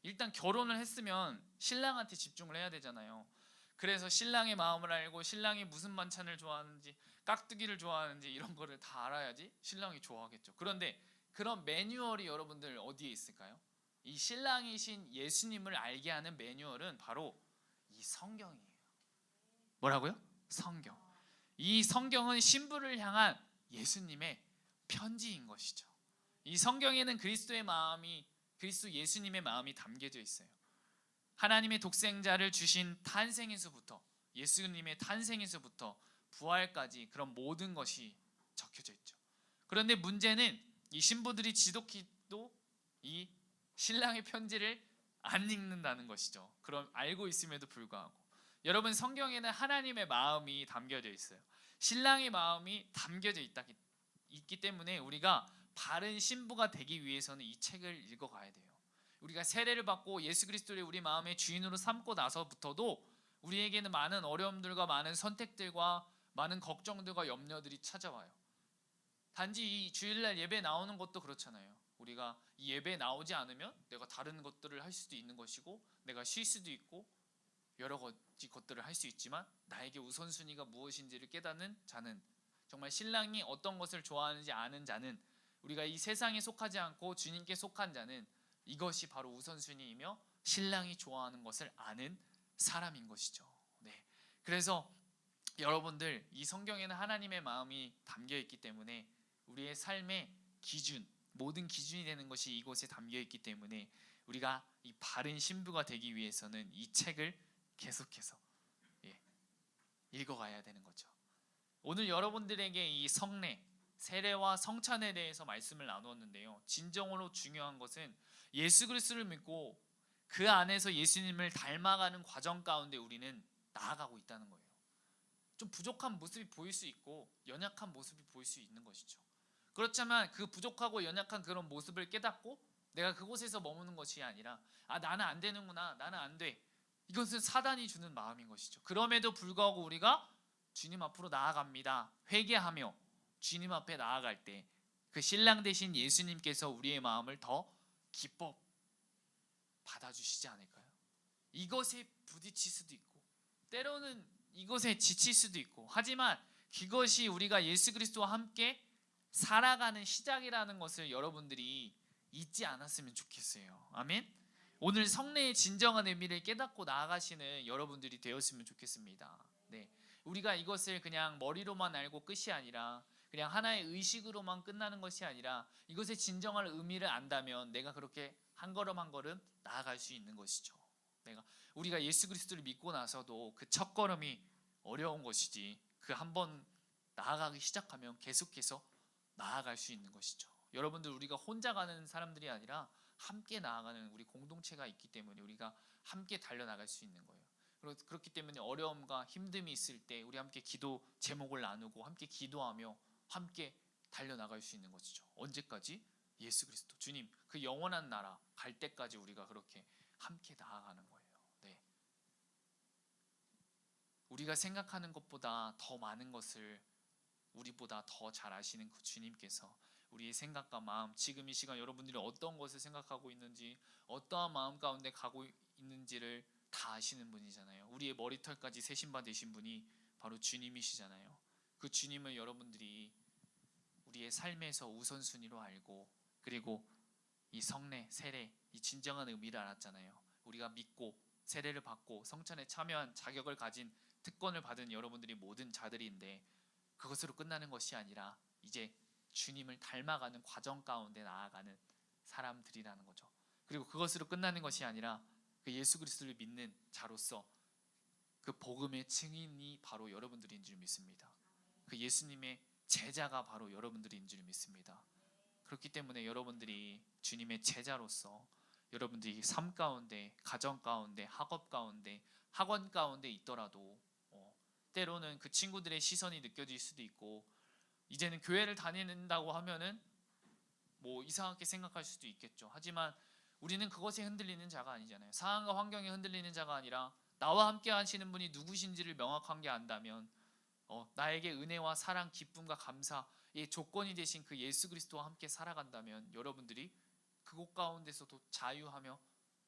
일단 결혼을 했으면 신랑한테 집중을 해야 되잖아요. 그래서 신랑의 마음을 알고 신랑이 무슨 반찬을 좋아하는지 깍두기를 좋아하는지 이런 거를 다 알아야지 신랑이 좋아하겠죠. 그런데 그런 매뉴얼이 여러분들 어디에 있을까요? 이 신랑이신 예수님을 알게 하는 매뉴얼은 바로 이 성경이에요. 뭐라고요? 성경. 이 성경은 신부를 향한 예수님의 편지인 것이죠. 이 성경에는 그리스도 예수님의 마음이 담겨져 있어요. 하나님의 독생자를 주신 탄생에서부터 예수님의 탄생에서부터 부활까지 그런 모든 것이 적혀져 있죠. 그런데 문제는 이 신부들이 지독히도 이 신랑의 편지를 안 읽는다는 것이죠. 그럼 알고 있음에도 불구하고 여러분 성경에는 하나님의 마음이 담겨져 있어요. 신랑의 마음이 담겨져 있기 때문에 우리가 바른 신부가 되기 위해서는 이 책을 읽어가야 돼요. 우리가 세례를 받고 예수 그리스도를 우리 마음의 주인으로 삼고 나서부터도 우리에게는 많은 어려움들과 많은 선택들과 많은 걱정들과 염려들이 찾아와요. 단지 이 주일날 예배 나오는 것도 그렇잖아요. 우리가 이 예배 나오지 않으면 내가 다른 것들을 할 수도 있는 것이고, 내가 쉴 수도 있고 여러 가지 것들을 할 수 있지만, 나에게 우선순위가 무엇인지를 깨닫는 자는, 정말 신랑이 어떤 것을 좋아하는지 아는 자는, 우리가 이 세상에 속하지 않고 주님께 속한 자는 이것이 바로 우선순위이며 신랑이 좋아하는 것을 아는 사람인 것이죠. 네. 그래서 여러분들, 이 성경에는 하나님의 마음이 담겨 있기 때문에 우리의 삶의 기준, 모든 기준이 되는 것이 이곳에 담겨 있기 때문에 우리가 이 바른 신부가 되기 위해서는 이 책을 계속해서 읽어가야 되는 거죠. 오늘 여러분들에게 이 성례, 세례와 성찬에 대해서 말씀을 나누었는데요, 진정으로 중요한 것은 예수 그리스도를 믿고 그 안에서 예수님을 닮아가는 과정 가운데 우리는 나아가고 있다는 거예요. 좀 부족한 모습이 보일 수 있고 연약한 모습이 보일 수 있는 것이죠. 그렇지만 그 부족하고 연약한 그런 모습을 깨닫고 내가 그곳에서 머무는 것이 아니라, 나는 안 되는구나, 나는 안 돼, 이것은 사단이 주는 마음인 것이죠. 그럼에도 불구하고 우리가 주님 앞으로 나아갑니다. 회개하며 주님 앞에 나아갈 때 그 신랑 되신 예수님께서 우리의 마음을 더 기뻐 받아주시지 않을까요? 이것에 부딪힐 수도 있고 때로는 이것에 지칠 수도 있고, 하지만 그것이 우리가 예수 그리스도와 함께 살아가는 시작이라는 것을 여러분들이 잊지 않았으면 좋겠어요. 아멘. 오늘 성례의 진정한 의미를 깨닫고 나아가시는 여러분들이 되었으면 좋겠습니다. 네, 우리가 이것을 그냥 머리로만 알고 끝이 아니라, 그냥 하나의 의식으로만 끝나는 것이 아니라, 이것의 진정한 의미를 안다면 내가 그렇게 한 걸음 한 걸음 나아갈 수 있는 것이죠. 우리가 예수 그리스도를 믿고 나서도 그 첫 걸음이 어려운 것이지, 그 한 번 나아가기 시작하면 계속해서 나아갈 수 있는 것이죠. 여러분들, 우리가 혼자 가는 사람들이 아니라 함께 나아가는 우리 공동체가 있기 때문에 우리가 함께 달려나갈 수 있는 거예요. 그렇기 때문에 어려움과 힘듦이 있을 때 우리 함께 기도 제목을 나누고 함께 기도하며 함께 달려나갈 수 있는 것이죠. 언제까지? 예수 그리스도 주님 그 영원한 나라 갈 때까지 우리가 그렇게 함께 나아가는 거예요. 네. 우리가 생각하는 것보다 더 많은 것을 우리보다 더 잘 아시는 그 주님께서 우리의 생각과 마음, 지금 이 시간 여러분들이 어떤 것을 생각하고 있는지, 어떠한 마음 가운데 가고 있는지를 다 아시는 분이잖아요. 우리의 머리털까지 세신 바 되신 분이 바로 주님이시잖아요. 그 주님을 여러분들이 우리의 삶에서 우선순위로 알고, 그리고 이 성례, 세례, 이 진정한 의미를 알았잖아요. 우리가 믿고 세례를 받고 성찬에 참여한 자격을 가진, 특권을 받은 여러분들이 모든 자들인데, 그것으로 끝나는 것이 아니라 이제 주님을 닮아가는 과정 가운데 나아가는 사람들이라는 거죠. 그리고 그것으로 끝나는 것이 아니라 그 예수 그리스도를 믿는 자로서 그 복음의 증인이 바로 여러분들인 줄 믿습니다. 그 예수님의 제자가 바로 여러분들인 줄 믿습니다. 그렇기 때문에 여러분들이 주님의 제자로서 여러분들이 삶 가운데, 가정 가운데, 학업 가운데, 학원 가운데 있더라도 때로는 그 친구들의 시선이 느껴질 수도 있고, 이제는 교회를 다닌다고 하면은 뭐 이상하게 생각할 수도 있겠죠. 하지만 우리는 그것에 흔들리는 자가 아니잖아요. 상황과 환경에 흔들리는 자가 아니라 나와 함께 하시는 분이 누구신지를 명확하게 안다면, 나에게 은혜와 사랑, 기쁨과 감사의 조건이 되신 그 예수 그리스도와 함께 살아간다면 여러분들이 그곳 가운데서도 자유하며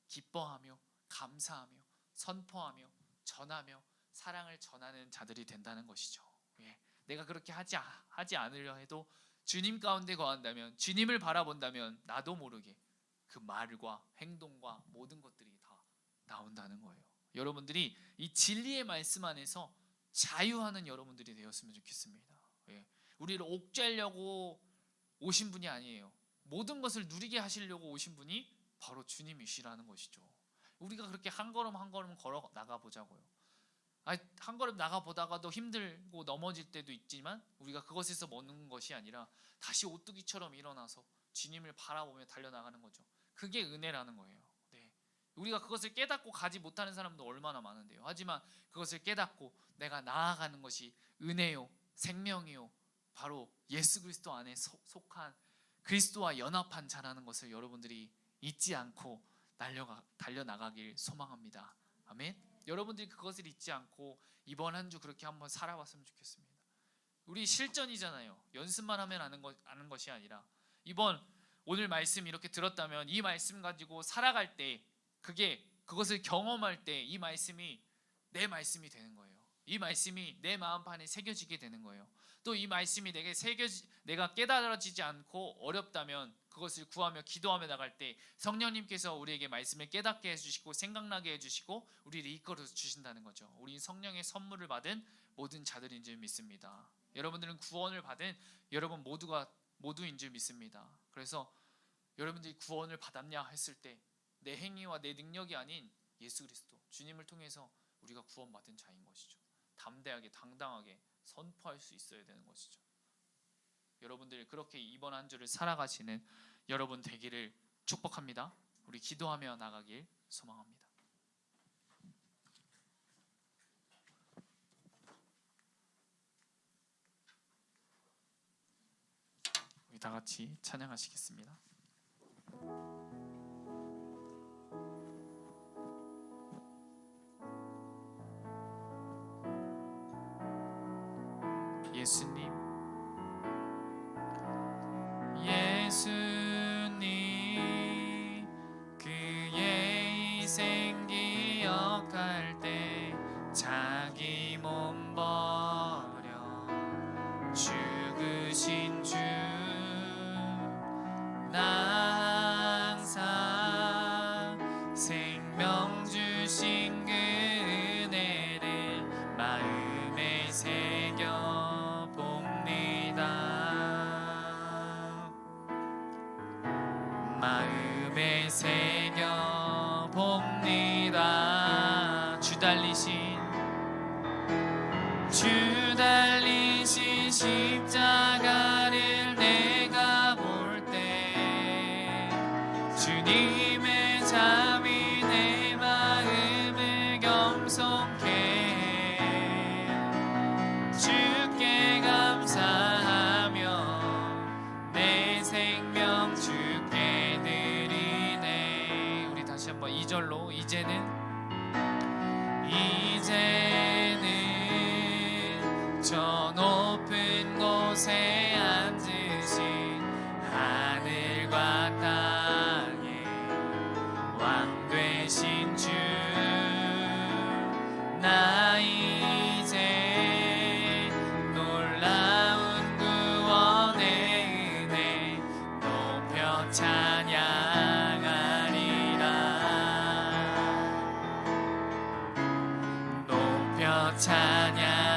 기뻐하며 감사하며 선포하며 전하며 사랑을 전하는 자들이 된다는 것이죠. 내가 그렇게 하지 않으려 해도 주님 가운데 거한다면, 주님을 바라본다면 나도 모르게 그 말과 행동과 모든 것들이 다 나온다는 거예요. 여러분들이 이 진리의 말씀 안에서 자유하는 여러분들이 되었으면 좋겠습니다. 우리를 옥죄려고 오신 분이 아니에요. 모든 것을 누리게 하시려고 오신 분이 바로 주님이시라는 것이죠. 우리가 그렇게 한 걸음 한 걸음 걸어 나가보자고요. 한 걸음 나가보다가도 힘들고 넘어질 때도 있지만 우리가 그것에서 멈는 것이 아니라 다시 오뚜기처럼 일어나서 주님을 바라보며 달려나가는 거죠. 그게 은혜라는 거예요. 네. 우리가 그것을 깨닫고 가지 못하는 사람도 얼마나 많은데요. 하지만 그것을 깨닫고 내가 나아가는 것이 은혜요, 생명이요, 바로 예수 그리스도 안에 속한 그리스도와 연합한 자라는 것을 여러분들이 잊지 않고 달려나가길 소망합니다. 아멘. 여러분들이 그것을 잊지 않고 이번 한 주 그렇게 한번 살아봤으면 좋겠습니다. 우리 실전이잖아요. 연습만 하면 아는 것이 아니라 이번 오늘 말씀 이렇게 들었다면 이 말씀 가지고 살아갈 때 그것을 경험할 때 이 말씀이 내 말씀이 되는 거예요. 이 말씀이 내 마음판에 새겨지게 되는 거예요. 또 이 말씀이 내가 깨달아지지 않고 어렵다면 그것을 구하며 기도하며 나갈 때 성령님께서 우리에게 말씀을 깨닫게 해주시고 생각나게 해주시고 우리를 이끌어 주신다는 거죠. 우리 성령의 선물을 받은 모든 자들인 줄 믿습니다. 여러분들은 구원을 받은 여러분 모두인 줄 믿습니다. 그래서 여러분들이 구원을 받았냐 했을 때 내 행위와 내 능력이 아닌 예수 그리스도 주님을 통해서 우리가 구원받은 자인 것이죠. 담대하게 당당하게 선포할 수 있어야 되는 것이죠. 여러분들 그렇게 이번 한 주를 살아가시는 여러분 되기를 축복합니다. 우리 기도하며 나가길 소망합니다. 우리 다 같이 찬양하시겠습니다. 예수님, 예수님, 그의 희생 기억할 때 자기 몸 버려 죽으신 주, 나 항상 생명 주신 그 은혜를 마음에 새겨 마음에 새겨 봅니다. 주 달리신 십자가를 내가 볼 때 주님의 잠이 내 마음을 겸손케 해 주께 감사하며 내 생명 주께 드리네. 우리 다시 한번 2절로 이제는 저 높은 곳에 앉으신 하늘과 땅의 왕 되신 주, 나 이제 놀라운 구원의 은혜 높여 찬양하리라, 높여 찬양하리라.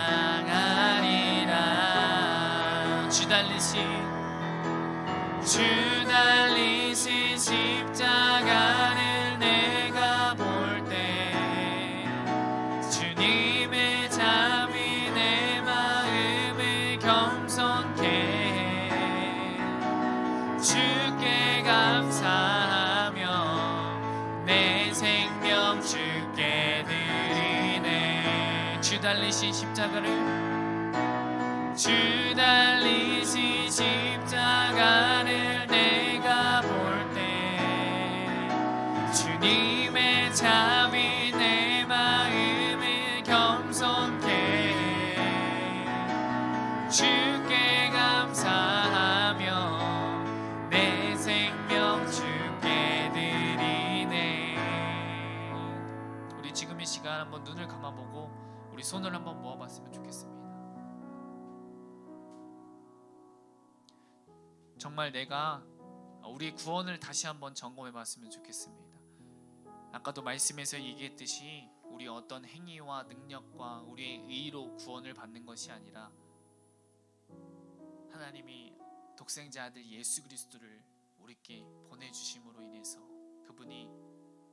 주 달리신 십자가를 내가 볼 때 주님의 잠이 내 마음을 겸손케 해 주께 감사하며 내 생명 주께 드리네. 주 달리신 십자가를 내가 볼 때 주님의 잠이 내 마음을 겸손케 해 주께 감사하며 내 생명 주께 드리네. 우리 지금 이 시간 한번 눈을 감아보고 우리 손을 한번 모아봤으면 좋겠습니다. 정말 내가 우리 구원을 다시 한번 점검해 봤으면 좋겠습니다. 아까도 말씀에서 얘기했듯이 우리 어떤 행위와 능력과 우리의 의로 구원을 받는 것이 아니라 하나님이 독생자 아들 예수 그리스도를 우리께 보내주심으로 인해서 그분이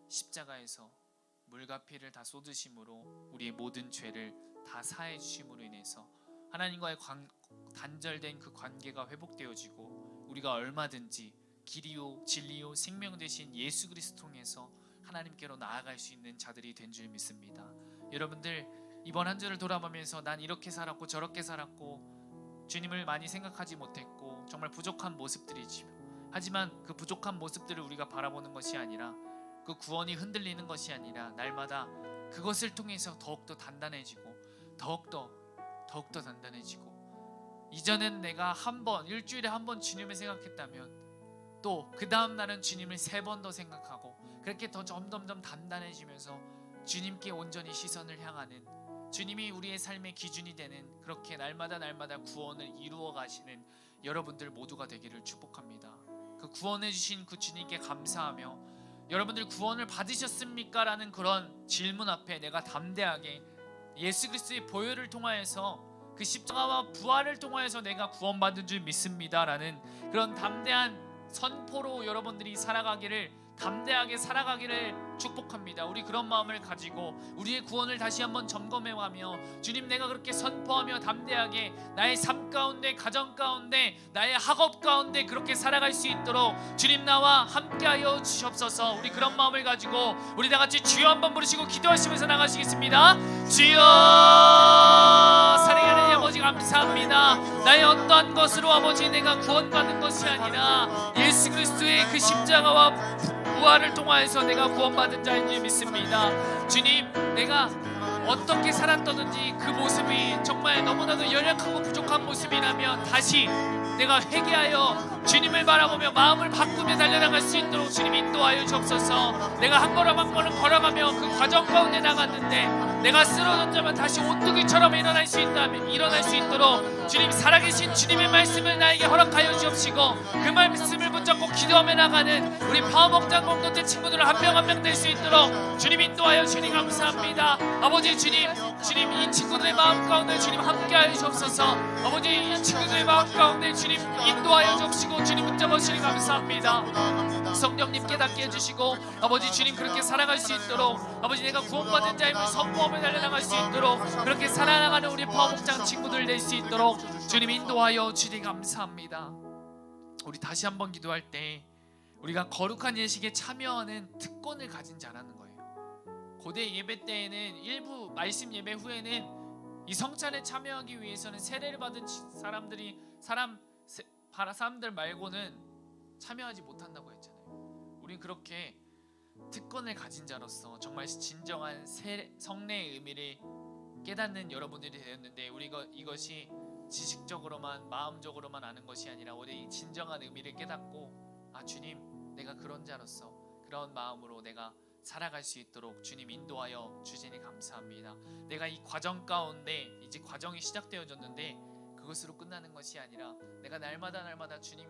십자가에서 물과 피를 다 쏟으심으로 우리의 모든 죄를 다 사해 주심으로 인해서 하나님과의 단절된 그 관계가 회복되어지고 우리가 얼마든지 길이요 진리요 생명 되신 예수 그리스도 통해서 하나님께로 나아갈 수 있는 자들이 된 줄 믿습니다. 여러분들 이번 한 주를 돌아보면서 난 이렇게 살았고 저렇게 살았고 주님을 많이 생각하지 못했고 정말 부족한 모습들이지요. 하지만 그 부족한 모습들을 우리가 바라보는 것이 아니라 그 구원이 흔들리는 것이 아니라 날마다 그것을 통해서 더욱더 단단해지고 더욱더 단단해지고 이전엔 내가 일주일에 한 번 주님을 생각했다면 또 그 다음 날은 주님을 3번 더 생각하고 그렇게 더 점점점 단단해지면서 주님께 온전히 시선을 향하는, 주님이 우리의 삶의 기준이 되는, 그렇게 날마다 구원을 이루어 가시는 여러분들 모두가 되기를 축복합니다. 그 구원해 주신 그 주님께 감사하며, 여러분들 구원을 받으셨습니까? 라는 그런 질문 앞에 내가 담대하게 예수 그리스도의 보혈을 통하여서, 그 십자가와 부활을 통하여서 내가 구원받은 줄 믿습니다 라는 그런 담대한 선포로 여러분들이 담대하게 살아가기를 축복합니다. 우리 그런 마음을 가지고 우리의 구원을 다시 한번 점검해가며, 주님, 내가 그렇게 선포하며 담대하게 나의 삶 가운데, 가정 가운데, 나의 학업 가운데 그렇게 살아갈 수 있도록 주님 나와 함께하여 주시옵소서. 우리 그런 마음을 가지고 우리 다 같이 주여 한번 부르시고 기도하시면서 나가시겠습니다. 주여, 사랑하는 아버지 감사합니다. 나의 어떠한 것으로 아버지 내가 구원받은 것이 아니라 예수 그리스도의 그 십자가와 부활을 통하여서 내가 구원받은 자인 줄 믿습니다. 주님, 내가 어떻게 살았던지 그 모습이 정말 너무나도 연약하고 부족한 모습이라면 다시 내가 회개하여 주님을 바라보며 마음을 바꾸며 달려나갈 수 있도록 주님 인도하여 주옵소서. 내가 한 걸음 한 걸음 걸어가며 그 과정 가운데 나갔는데 내가 쓰러졌지만 다시 오뚜기처럼 일어날 수 있도록 주님, 살아계신 주님의 말씀을 나에게 허락하여 주옵시고 그 말씀을 붙잡고 기도하며 나가는 우리 파워목장 공동체 친구들 한 명 한 명 될 수 있도록 주님 인도하여 주님 감사합니다. 아버지 주님, 이 친구들의 마음 가운데 주님 함께하여 주옵소서. 아버지, 이 친구들의 마음 가운데 주님 인도하여 주옵시고 주님 붙잡아 주님 감사합니다. 성령님 깨닫게 해주시고 아버지 주님 그렇게 살아갈 수 있도록, 아버지 내가 구원받은 자임을 선포하며 달려나갈 수 있도록 그렇게 살아나가는 우리 파워목장 친구들 될 수 있도록 주님 인도하여 주님 감사합니다. 우리 다시 한번 기도할 때 우리가 거룩한 예식에 참여하는 특권을 가진 자라는 거예요. 고대 예배 때에는 일부 말씀 예배 후에는 이 성찬에 참여하기 위해서는 세례를 받은 사람들 말고는 참여하지 못한다고 했잖아요. 우린 그렇게 특권을 가진 자로서 정말 진정한 성례의 의미를 깨닫는 여러분들이 되었는데, 우리가 이것이 지식적으로만 마음적으로만 아는 것이 아니라 우리 진정한 의미를 깨닫고, 아 주님, 내가 그런 자로서 그런 마음으로 내가 살아갈 수 있도록 주님 인도하여 주시니 감사합니다. 내가 이 과정 가운데 이제 과정이 시작되어졌는데 그것으로 끝나는 것이 아니라 내가 날마다 주님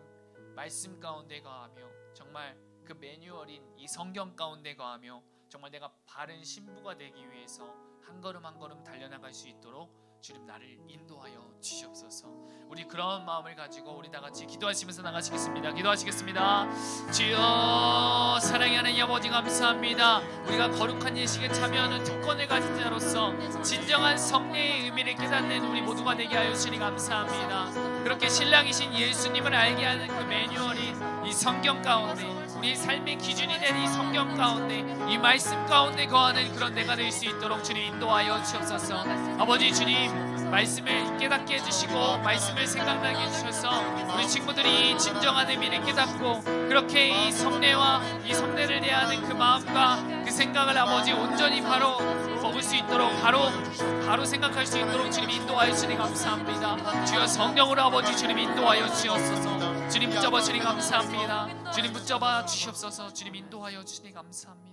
말씀 가운데 거하며 정말 그 매뉴얼인 이 성경 가운데 거하며 정말 내가 바른 신부가 되기 위해서 한 걸음 한 걸음 달려나갈 수 있도록 주님 나를 인도하여 주시옵소서. 우리 그런 마음을 가지고 우리 다 같이 기도하시면서 나가시겠습니다. 기도하시겠습니다. 주여, 사랑의 하나님 아버지 감사합니다. 우리가 거룩한 예식에 참여하는 특권을 가진 자로서 진정한 성례의 의미를 깨닫는 우리 모두가 되게 하여 주시니 감사합니다. 그렇게 신랑이신 예수님을 알게 하는 그 매뉴얼인 이 성경 가운데, 우리 삶의 기준이 된 이 성경 가운데, 이 말씀 가운데 거하는 그런 내가 될 수 있도록 주님 인도하여 주옵소서. 아버지 주님, 말씀을 깨닫게 해주시고 말씀을 생각나게 해주셔서 우리 친구들이 진정한 의미를 깨닫고 그렇게 이 성례를 대하는 그 마음과 그 생각을 아버지 온전히 바로 먹을 수 있도록 바로 생각할 수 있도록 주님 인도하여 주시니 감사합니다. 주여 성령으로 아버지 주님 인도하여 주시옵소서. 주님 붙잡아 주시니 감사합니다. 주님 붙잡아 주시옵소서. 주님 인도하여 주시니 감사합니다.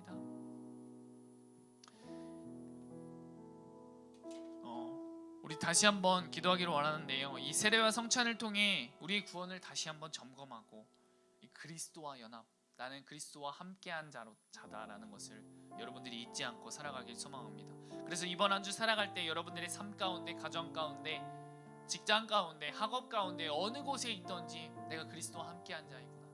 우리 다시 한번 기도하기를 원하는데요, 이 세례와 성찬을 통해 우리의 구원을 다시 한번 점검하고 이 그리스도와 연합, 나는 그리스도와 함께한 자다라는 것을 여러분들이 잊지 않고 살아가길 소망합니다. 그래서 이번 한 주 살아갈 때 여러분들의 삶 가운데, 가정 가운데, 직장 가운데, 학업 가운데 어느 곳에 있든지 내가 그리스도와 함께한 자이구나,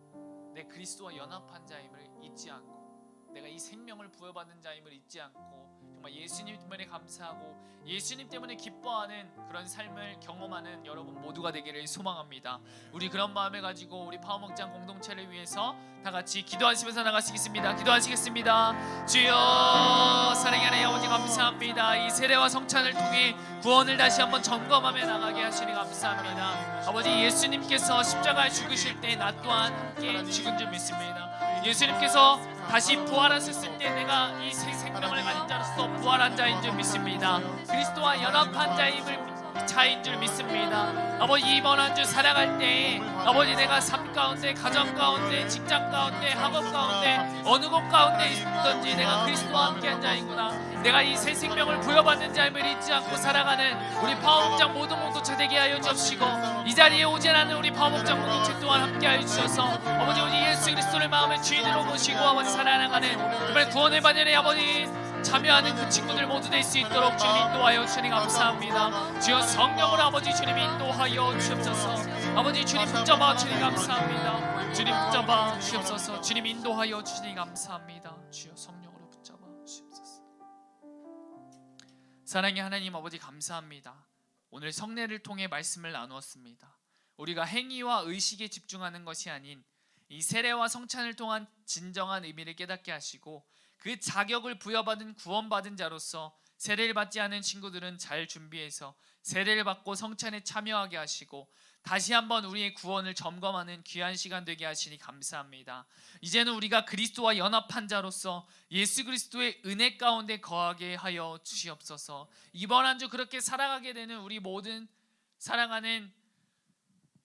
내 그리스도와 연합한 자임을 잊지 않고, 내가 이 생명을 부여받은 자임을 잊지 않고 정말 예수님 때문에 감사하고 예수님 때문에 기뻐하는 그런 삶을 경험하는 여러분 모두가 되기를 소망합니다. 우리 그런 마음을 가지고 우리 파워목장 공동체를 위해서 다 같이 기도하시면서 나가시겠습니다. 기도하시겠습니다. 주여, 사랑의 하나님 아버지 감사합니다. 이 세례와 성찬을 통해 구원을 다시 한번 점검하며 나가게 하시니 감사합니다. 아버지, 예수님께서 십자가에 죽으실 때 나 또한 함께 죽은 줄 믿습니다. 예수님께서 다시 부활하셨을 때 내가 이 새 생명을 가진 자로서 부활한 자인 줄 믿습니다. 그리스도와 연합한 자임을 차인 줄 믿습니다. 아버지 이번 한 주 살아갈 때 아버지 내가 삶 가운데 가정 가운데 직장 가운데 학업 가운데 어느 곳 가운데 있든지 내가 그리스도와 함께한 자이구나. 내가 이 새 생명을 부여받는 삶을 잊지 않고 살아가는 우리 파워목장 모든 공동체 되게 하여 주옵시고 이 자리에 오지 않는 우리 파워목장 공동체 또한 함께하여 주셔서 아버지 우리 예수 그리스도를 마음의 주인으로 모시고 아버지 살아나가는 이번에 구원의 반열에 아버지 참여하는 그 친구들 모두 될 수 있도록 주님 인도하여 주님 감사합니다. 주여 성령으로 아버지 주님 인도하여 주옵소서. 아버지 주님 붙잡아 주님 감사합니다. 주님 붙잡아 주옵소서. 주님 인도하여 주님 감사합니다. 주여 성령으로 붙잡아 주옵소서. 사랑의 하나님 아버지 감사합니다. 오늘 성례를 통해 말씀을 나누었습니다. 우리가 행위와 의식에 집중하는 것이 아닌 이 세례와 성찬을 통한 진정한 의미를 깨닫게 하시고 그 자격을 부여받은 구원받은 자로서 세례를 받지 않은 친구들은 잘 준비해서 세례를 받고 성찬에 참여하게 하시고 다시 한번 우리의 구원을 점검하는 귀한 시간 되게 하시니 감사합니다. 이제는 우리가 그리스도와 연합한 자로서 예수 그리스도의 은혜 가운데 거하게 하여 주시옵소서. 이번 한 주 그렇게 살아가게 되는 우리 모든 사랑하는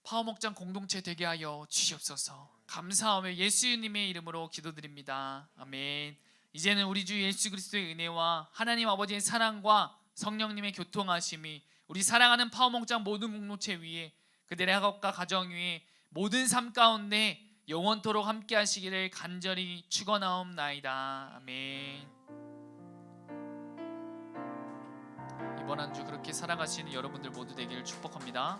파워목장 공동체 되게 하여 주시옵소서. 감사하며 예수님의 이름으로 기도드립니다. 아멘. 이제는 우리 주 예수 그리스도의 은혜와 하나님 아버지의 사랑과 성령님의 교통하심이 우리 사랑하는 파워목장 모든 공동체 위에 그들의 학업과 가정 위에 모든 삶 가운데 영원토록 함께 하시기를 간절히 축원하옵나이다. 아멘. 이번 한 주 그렇게 살아가시는 여러분들 모두 되기를 축복합니다.